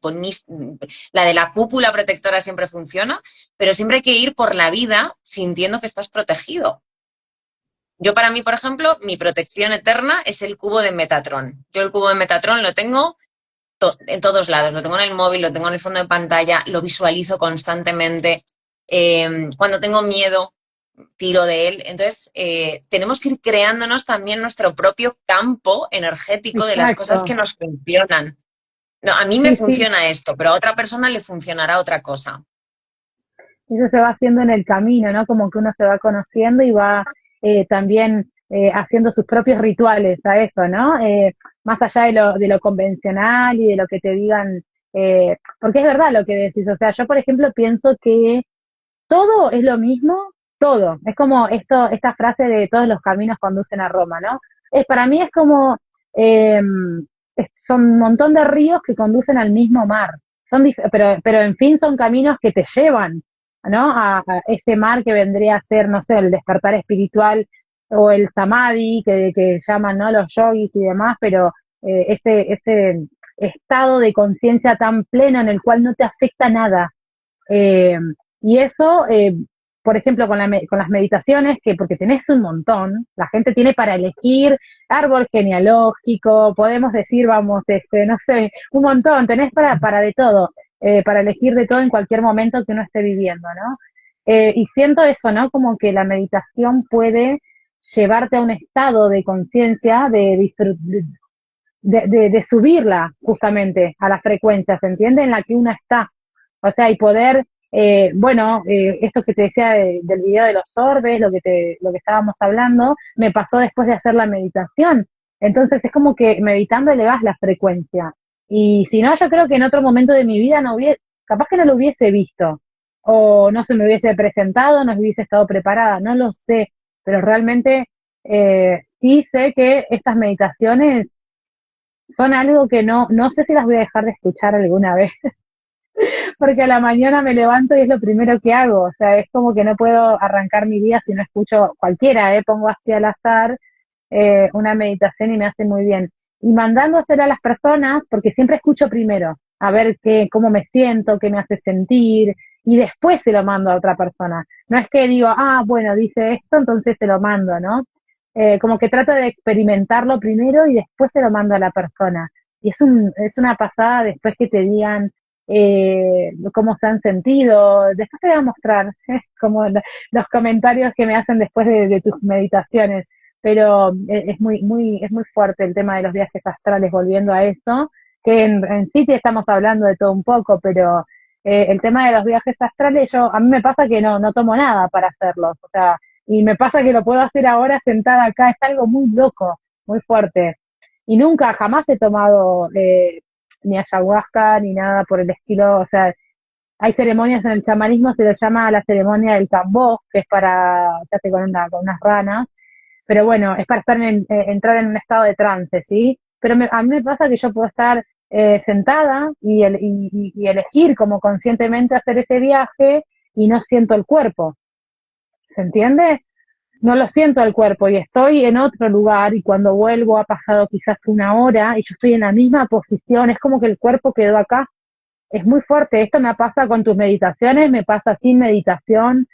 la de la cúpula protectora siempre funciona, pero siempre hay que ir por la vida sintiendo que estás protegido. Yo para mí, por ejemplo, mi protección eterna es el cubo de Metatron. Yo el cubo de Metatron lo tengo en todos lados, lo tengo en el móvil, lo tengo en el fondo de pantalla, lo visualizo constantemente. Cuando tengo miedo, tiro de él. Entonces, tenemos que ir creándonos también nuestro propio campo energético de las cosas que exacto. nos funcionan. No, a mí me Sí, sí, funciona esto, pero a otra persona le funcionará otra cosa. eso se va haciendo en el camino, ¿no? Como que uno se va conociendo y va también haciendo sus propios rituales a eso, ¿no? Más allá de lo convencional y de lo que te digan, porque es verdad lo que decís, o sea, yo por ejemplo pienso que todo es lo mismo, todo. Es como esta frase de todos los caminos conducen a Roma, ¿no? Para mí es como, eh, son un montón de ríos que conducen al mismo mar. Pero en fin son caminos que te llevan, ¿no? A ese mar que vendría a ser, no sé, el despertar espiritual o el samadhi que llaman, ¿no? Los yogis y demás, pero ese estado de conciencia tan pleno en el cual no te afecta nada. Eh, y eso, por ejemplo, con las meditaciones, que porque tenés un montón, la gente tiene para elegir árbol genealógico, podemos decir, vamos, no sé, un montón, tenés para de todo, para elegir de todo en cualquier momento que uno esté viviendo, ¿no? Y siento eso, ¿no? Como que la meditación puede llevarte a un estado de conciencia, de subirla justamente a la frecuencia, ¿se entiende? En la que uno está. O sea, y poder, esto que te decía del video de los orbes, lo que estábamos hablando, me pasó después de hacer la meditación. Entonces es como que meditando elevas la frecuencia. Y si no, yo creo que en otro momento de mi vida capaz que no lo hubiese visto, o no se me hubiese presentado, no hubiese estado preparada, no lo sé, pero realmente sí sé que estas meditaciones son algo que no sé si las voy a dejar de escuchar alguna vez, porque a la mañana me levanto y es lo primero que hago, o sea, es como que no puedo arrancar mi día si no escucho cualquiera, pongo así al azar una meditación y me hace muy bien. Y mandando a hacer a las personas, porque siempre escucho primero, a ver cómo me siento, qué me hace sentir, y después se lo mando a otra persona. No es que digo, bueno, dice esto, entonces se lo mando, ¿no? Como que trato de experimentarlo primero y después se lo mando a la persona. Y es una pasada después que te digan cómo se han sentido. Después te voy a mostrar como los comentarios que me hacen después de tus meditaciones. Pero es muy fuerte el tema de los viajes astrales, volviendo a eso, que en sí te estamos hablando de todo un poco, pero el tema de los viajes astrales, a mí me pasa que no tomo nada para hacerlos, o sea, y me pasa que lo puedo hacer ahora sentada acá, es algo muy loco, muy fuerte. Y nunca, jamás he tomado ni ayahuasca ni nada por el estilo, o sea, hay ceremonias en el chamanismo, se le llama la ceremonia del tambó, que es se hace con unas ranas, pero bueno, es para entrar en un estado de trance, ¿sí? Pero a mí me pasa que yo puedo estar sentada y elegir como conscientemente hacer ese viaje y no siento el cuerpo, ¿se entiende? No lo siento al cuerpo y estoy en otro lugar y cuando vuelvo ha pasado quizás una hora y yo estoy en la misma posición, es como que el cuerpo quedó acá. Es muy fuerte, esto me pasa con tus meditaciones, me pasa sin meditación,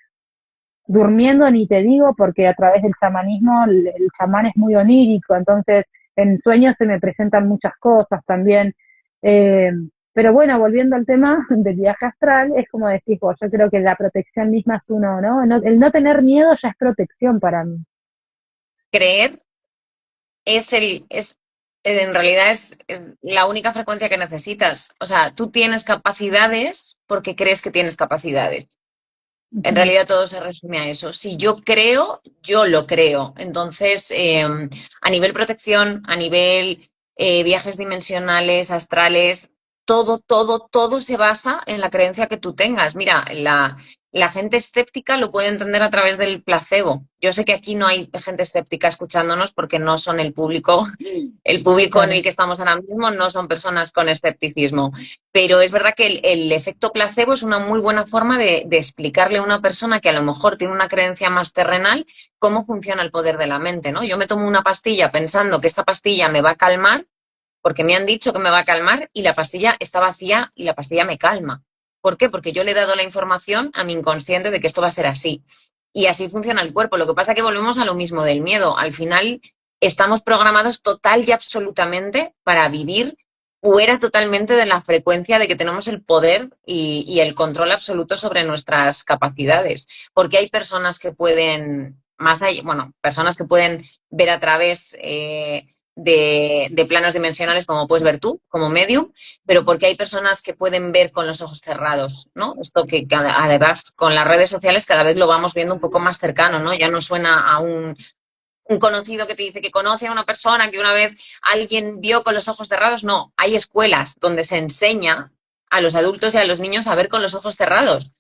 durmiendo ni te digo, porque a través del chamanismo el chamán es muy onírico, entonces en sueños se me presentan muchas cosas también. Eh, pero bueno, volviendo al tema del viaje astral, es como decís vos, yo creo que la protección misma es uno, ¿no? El no tener miedo ya es protección para mí. Creer en realidad es la única frecuencia que necesitas. O sea, tú tienes capacidades porque crees que tienes capacidades. En Ujú. realidad todo se resume a eso. Si yo creo, yo lo creo. Entonces, a nivel protección, a nivel viajes dimensionales, astrales, todo se basa en la creencia que tú tengas. Mira, la gente escéptica lo puede entender a través del placebo. Yo sé que aquí no hay gente escéptica escuchándonos porque no son el público en el Claro. que estamos ahora mismo no son personas con escepticismo. Pero es verdad que el efecto placebo es una muy buena forma de explicarle a una persona que a lo mejor tiene una creencia más terrenal cómo funciona el poder de la mente, ¿no? Yo me tomo una pastilla pensando que esta pastilla me va a calmar, porque me han dicho que me va a calmar y la pastilla está vacía y la pastilla me calma. ¿Por qué? Porque yo le he dado la información a mi inconsciente de que esto va a ser así. Y así funciona el cuerpo. Lo que pasa es que volvemos a lo mismo del miedo. Al final estamos programados total y absolutamente para vivir fuera totalmente de la frecuencia de que tenemos el poder y el control absoluto sobre nuestras capacidades. Porque hay personas que pueden, más allá, bueno, personas que pueden ver a través de planos dimensionales, como puedes ver tú, como medium, pero porque hay personas que pueden ver con los ojos cerrados, ¿no? Esto que además con las redes sociales cada vez lo vamos viendo un poco más cercano, ¿no? Ya no suena a un conocido que te dice que conoce a una persona que una vez alguien vio con los ojos cerrados. No, hay escuelas donde se enseña a los adultos y a los niños a ver con los ojos cerrados.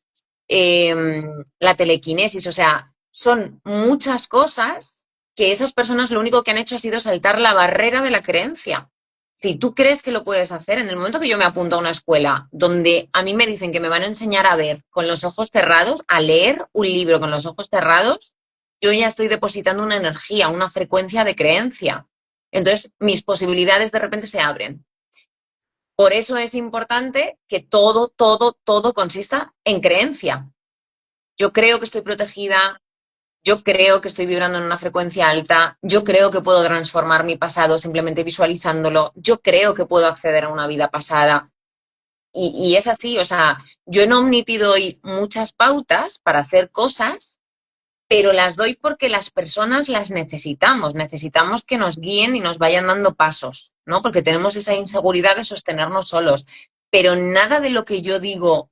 La telequinesis, o sea, son muchas cosas que esas personas lo único que han hecho ha sido saltar la barrera de la creencia. si tú crees que lo puedes hacer, en el momento que yo me apunto a una escuela donde a mí me dicen que me van a enseñar a ver con los ojos cerrados, a leer un libro con los ojos cerrados, yo ya estoy depositando una energía, una frecuencia de creencia. Entonces, mis posibilidades de repente se abren. Por eso es importante que todo consista en creencia. Yo creo que estoy protegida, yo creo que estoy vibrando en una frecuencia alta, yo creo que puedo transformar mi pasado simplemente visualizándolo, yo creo que puedo acceder a una vida pasada. Y es así, o sea, yo en Omnity doy muchas pautas para hacer cosas, pero las doy porque las personas las necesitamos, necesitamos que nos guíen y nos vayan dando pasos, ¿no? Porque tenemos esa inseguridad de sostenernos solos. Pero nada de lo que yo digo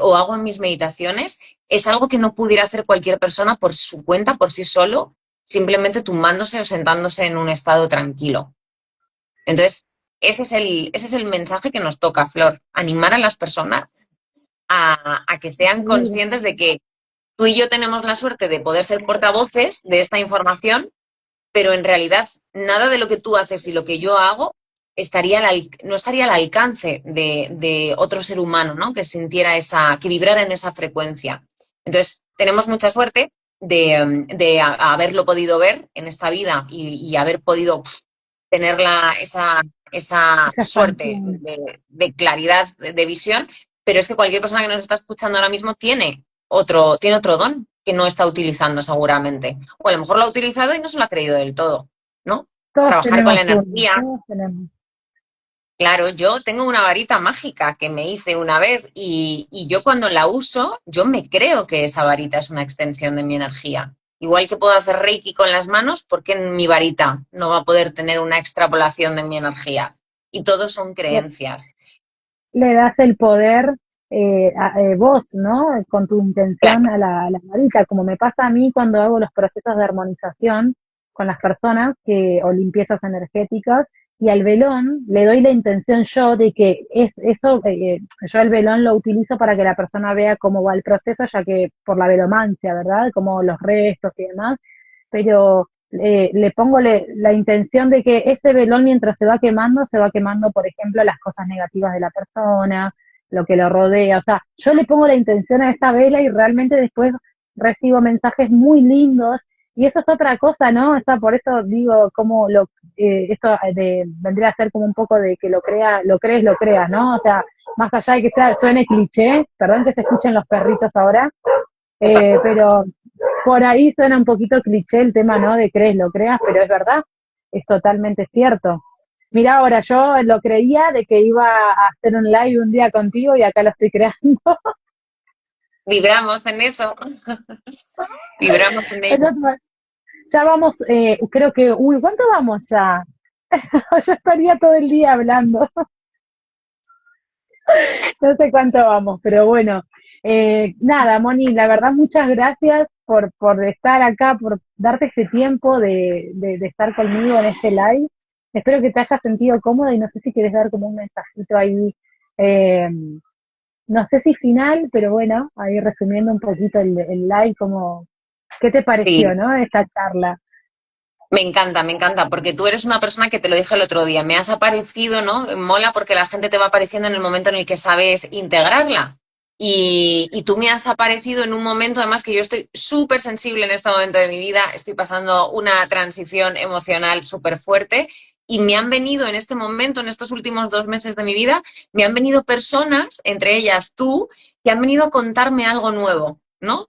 o hago en mis meditaciones es algo que no pudiera hacer cualquier persona por su cuenta, por sí solo, simplemente tumbándose o sentándose en un estado tranquilo. Entonces, ese es el mensaje que nos toca, Flor, animar a las personas a que sean conscientes de que tú y yo tenemos la suerte de poder ser portavoces de esta información, pero en realidad nada de lo que tú haces y lo que yo hago no estaría al alcance de otro ser humano, ¿no? Que sintiera que vibrara en esa frecuencia. Entonces, tenemos mucha suerte de haberlo podido ver en esta vida y haber podido tener esa Esa suerte expansión. de claridad de visión, pero es que cualquier persona que nos está escuchando ahora mismo tiene otro don que no está utilizando seguramente. O a lo mejor lo ha utilizado y no se lo ha creído del todo, ¿no? Todos Trabajar con tenemos la uno, energía. todos tenemos. Claro, yo tengo una varita mágica que me hice una vez y yo cuando la uso, yo me creo que esa varita es una extensión de mi energía. Igual que puedo hacer Reiki con las manos, ¿por qué mi varita no va a poder tener una extrapolación de mi energía? Y todos son creencias. Le das el poder vos, ¿no? Con tu intención Claro, a la marica, como me pasa a mí cuando hago los procesos de armonización con las personas o limpiezas energéticas, y al velón le doy la intención yo de que yo el velón lo utilizo para que la persona vea cómo va el proceso, ya que por la velomancia, ¿verdad? Como los restos y demás, pero le pongo la intención de que ese velón mientras se va quemando, por ejemplo, las cosas negativas de la persona, lo que lo rodea. O sea, yo le pongo la intención a esta vela y realmente después recibo mensajes muy lindos. Y eso es otra cosa, ¿no? Por eso digo, esto vendría a ser como un poco de que lo crees, lo creas, ¿no? O sea, más allá de que suene cliché, perdón que se escuchen los perritos ahora, pero por ahí suena un poquito cliché el tema, ¿no? De crees, lo creas, pero es verdad, es totalmente cierto. Mira, ahora yo lo creía de que iba a hacer un live un día contigo y acá lo estoy creando. vibramos en eso, vibramos en ello. Ya vamos, creo que, uy, ¿cuánto vamos ya? Yo estaría todo el día hablando. No sé cuánto vamos, pero bueno. Nada, Moni, la verdad, muchas gracias por estar acá, por darte este tiempo de estar conmigo en este live. Espero que te hayas sentido cómoda y no sé si quieres dar como un mensajito ahí, eh, no sé si final, pero bueno, ahí resumiendo un poquito el live, como, ¿qué te pareció, Sí, no? Esta charla. me encanta, porque tú eres una persona que te lo dije el otro día, me has aparecido, ¿no? Mola porque la gente te va apareciendo en el momento en el que sabes integrarla. Y tú me has aparecido en un momento, además, que yo estoy súper sensible en este momento de mi vida, estoy pasando una transición emocional súper fuerte y me han venido en este momento, en estos últimos 2 meses de mi vida, me han venido personas, entre ellas tú, que han venido a contarme algo nuevo, ¿no?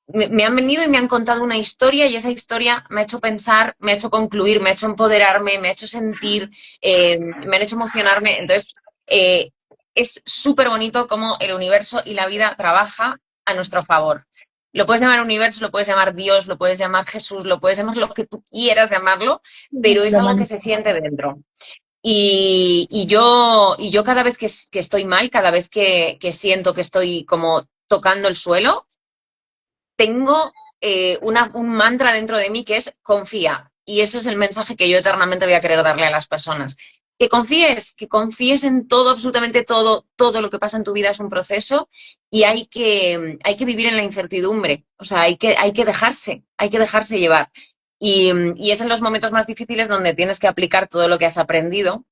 Me han venido y me han contado una historia y esa historia me ha hecho pensar, me ha hecho concluir, me ha hecho empoderarme, me ha hecho sentir, me han hecho emocionarme. Entonces, es súper bonito cómo el universo y la vida trabaja a nuestro favor. Lo puedes llamar universo, lo puedes llamar Dios, lo puedes llamar Jesús, lo puedes llamar lo que tú quieras llamarlo, pero es Lo algo que se siente dentro. Y yo cada vez que estoy mal, cada vez que siento que estoy como tocando el suelo, tengo un mantra dentro de mí que es confía. Y eso es el mensaje que yo eternamente voy a querer darle a las personas. Que confíes en todo, absolutamente todo, todo lo que pasa en tu vida es un proceso y hay que vivir en la incertidumbre. O sea, hay que dejarse llevar. Y es en los momentos más difíciles donde tienes que aplicar todo lo que has aprendido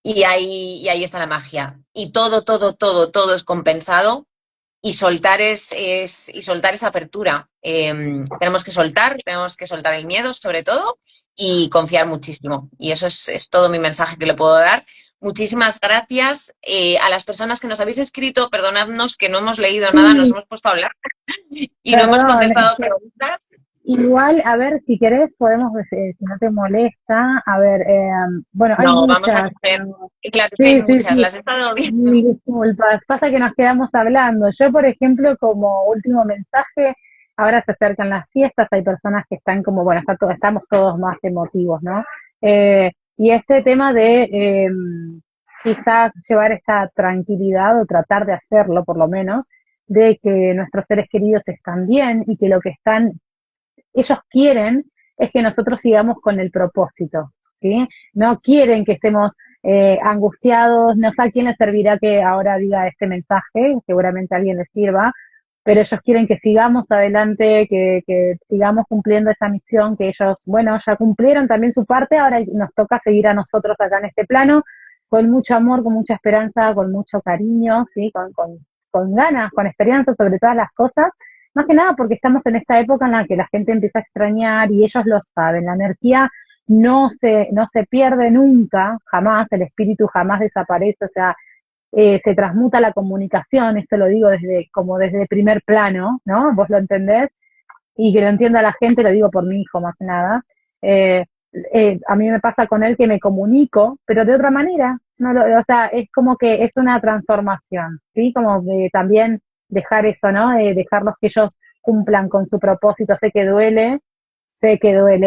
y ahí está la magia. Y todo, todo, todo, todo es compensado y soltar y soltar esa apertura. Tenemos que soltar el miedo sobre todo y confiar muchísimo. Y eso es todo mi mensaje que le puedo dar. Muchísimas gracias a las personas que nos habéis escrito. Perdonadnos que no hemos leído nada, nos Sí, hemos puesto a hablar y no hemos perdón, es contestado que preguntas. igual, a ver, si querés, podemos, si no te molesta, a ver, bueno, hay No, vamos a muchas, coger. pero Y claro, es que hay sí, sí, muchas, sí, las he estado viendo. mil disculpas. Pasa que nos quedamos hablando. Yo, por ejemplo, como último mensaje, ahora se acercan las fiestas, hay personas que están como, bueno, estamos todos más emotivos, ¿no? Y este tema de quizás llevar esta tranquilidad o tratar de hacerlo, por lo menos, de que nuestros seres queridos están bien y que lo que están ellos quieren es que nosotros sigamos con el propósito, ¿sí? No quieren que estemos angustiados, no sé a quién les servirá que ahora diga este mensaje, seguramente a alguien les sirva, pero ellos quieren que sigamos adelante, que sigamos cumpliendo esa misión que ellos, bueno, ya cumplieron también su parte, ahora nos toca seguir a nosotros acá en este plano, con mucho amor, con mucha esperanza, con mucho cariño, ¿sí? Con ganas, con esperanza sobre todas las cosas, más que nada porque estamos en esta época en la que la gente empieza a extrañar y ellos lo saben. La energía no se pierde nunca, jamás, el espíritu jamás desaparece, o sea, se transmuta la comunicación, esto lo digo como desde primer plano, ¿no? Vos lo entendés, y que lo entienda la gente, lo digo por mi hijo más que nada. Eh, a mí me pasa con él que me comunico, pero de otra manera, no o sea, es como que es una transformación, ¿sí? Como de también dejar eso, ¿no? Dejarlos que ellos cumplan con su propósito, sé que duele,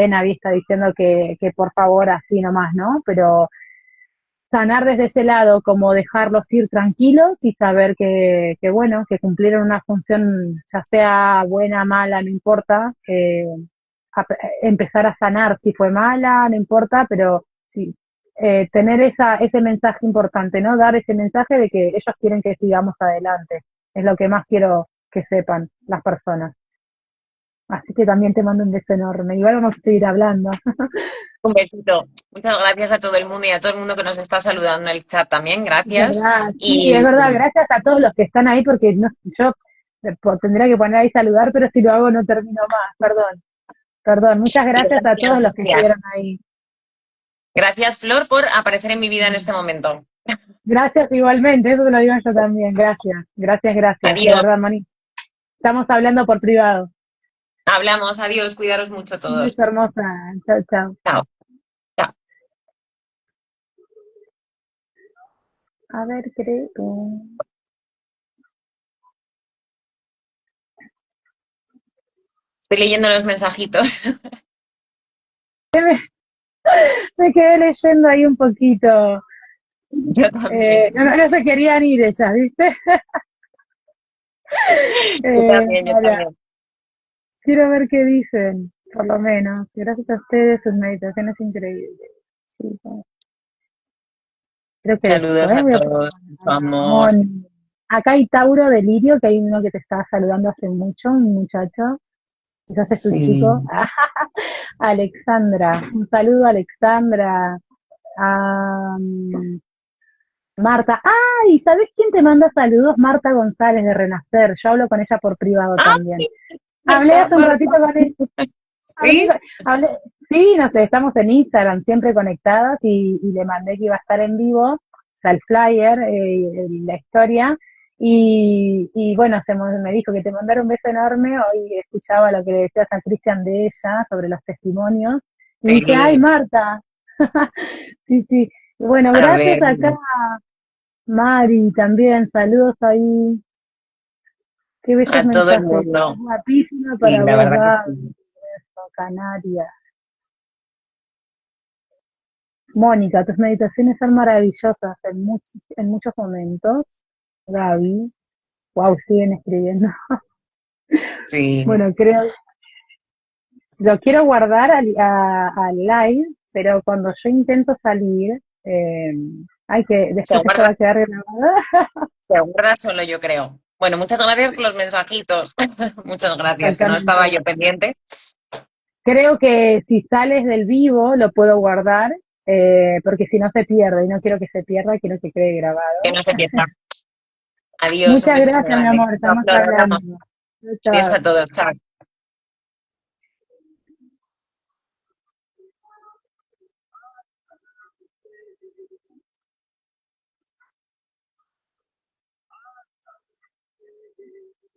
nadie está diciendo que por favor así nomás, ¿no? Pero sanar desde ese lado, como dejarlos ir tranquilos y saber que bueno, que cumplieron una función, ya sea buena, mala, no importa, empezar a sanar si fue mala, no importa, pero sí, tener ese mensaje importante, ¿no? Dar ese mensaje de que ellos quieren que sigamos adelante. Es lo que más quiero que sepan las personas. Así que también te mando un beso enorme. Igual vamos a seguir hablando. Un besito. Muchas gracias a todo el mundo y a todo el mundo que nos está saludando en el chat también. Es Gracias. verdad, sí, es Y verdad. Gracias a todos los que están ahí porque no, yo tendría que poner ahí saludar, pero si lo hago no termino más. Perdón, perdón. Muchas gracias a todos gracias, los que Lucía. estuvieron ahí. Gracias, Flor, por aparecer en mi vida en este momento. Gracias igualmente, eso te lo digo yo también. Gracias, gracias, gracias. De Adiós. verdad, Moni. Estamos hablando por privado. Hablamos. Adiós. Cuidaros mucho Un todos. beso hermosa. Chao, chao. Chao. Chao. A ver, creo. Estoy leyendo los mensajitos. Me quedé leyendo ahí un poquito. Yo también. No se querían ir ellas, ¿viste? Yo también, yo Ahora, también. quiero ver qué dicen, por lo menos. Gracias a ustedes, sus meditaciones increíbles. Sí, creo que esto, Saludos a voy a todos. poner Mucho a amor. Ramón. Acá hay Tauro Delirio, que hay uno que te estaba saludando hace mucho, un muchacho. Quizás es tu chico. Sí. Alexandra, un saludo Alexandra. A Marta. ¡Ay! ¿Sabes quién te manda saludos? Marta González de Renacer. Yo hablo con ella por privado ¡Ah! también. Hablé ¿Verdad, hace un Marta? ratito con ella. Hablé, ¿Sí? hablé, sí, no sé, estamos en Instagram siempre conectadas y le mandé que iba a estar en vivo, o sea, el flyer, la historia, y bueno, me dijo que te mandara un beso enorme, hoy escuchaba lo que le decía San Cristian de ella sobre los testimonios, y dije, ay, Sí. Marta, sí, sí, bueno, A gracias ver. acá, Mari, también, saludos ahí, qué bellos A todo el mensajes, mundo. guapísima Sí, para la vos, verdad que Gaby, sí. beso, Canarias. Mónica, tus meditaciones son maravillosas en muchos momentos. Gaby, wow, siguen escribiendo. Sí. Bueno, lo quiero guardar al live, pero cuando yo intento salir, hay que, Se después esto va guarda, a quedar grabado. se guarda solo, yo creo. Bueno, muchas gracias por los mensajitos. Muchas gracias, que no Exactamente. estaba yo pendiente. Creo que si sales del vivo lo puedo guardar porque si no se pierde, y no quiero que se pierda, quiero que quede Que grabado. no se pierda. Adiós, un Muchas beso muy gracias, mi grande. amor, Lo estamos hablamos. hablando. Adiós Chao. a todos. Chao.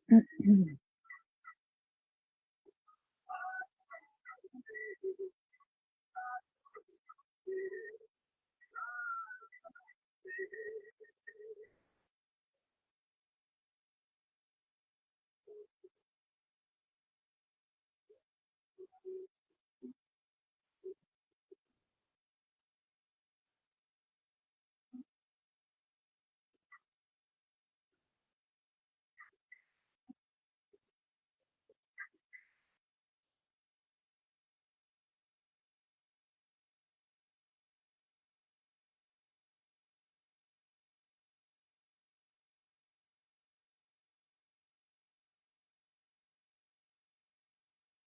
Chao.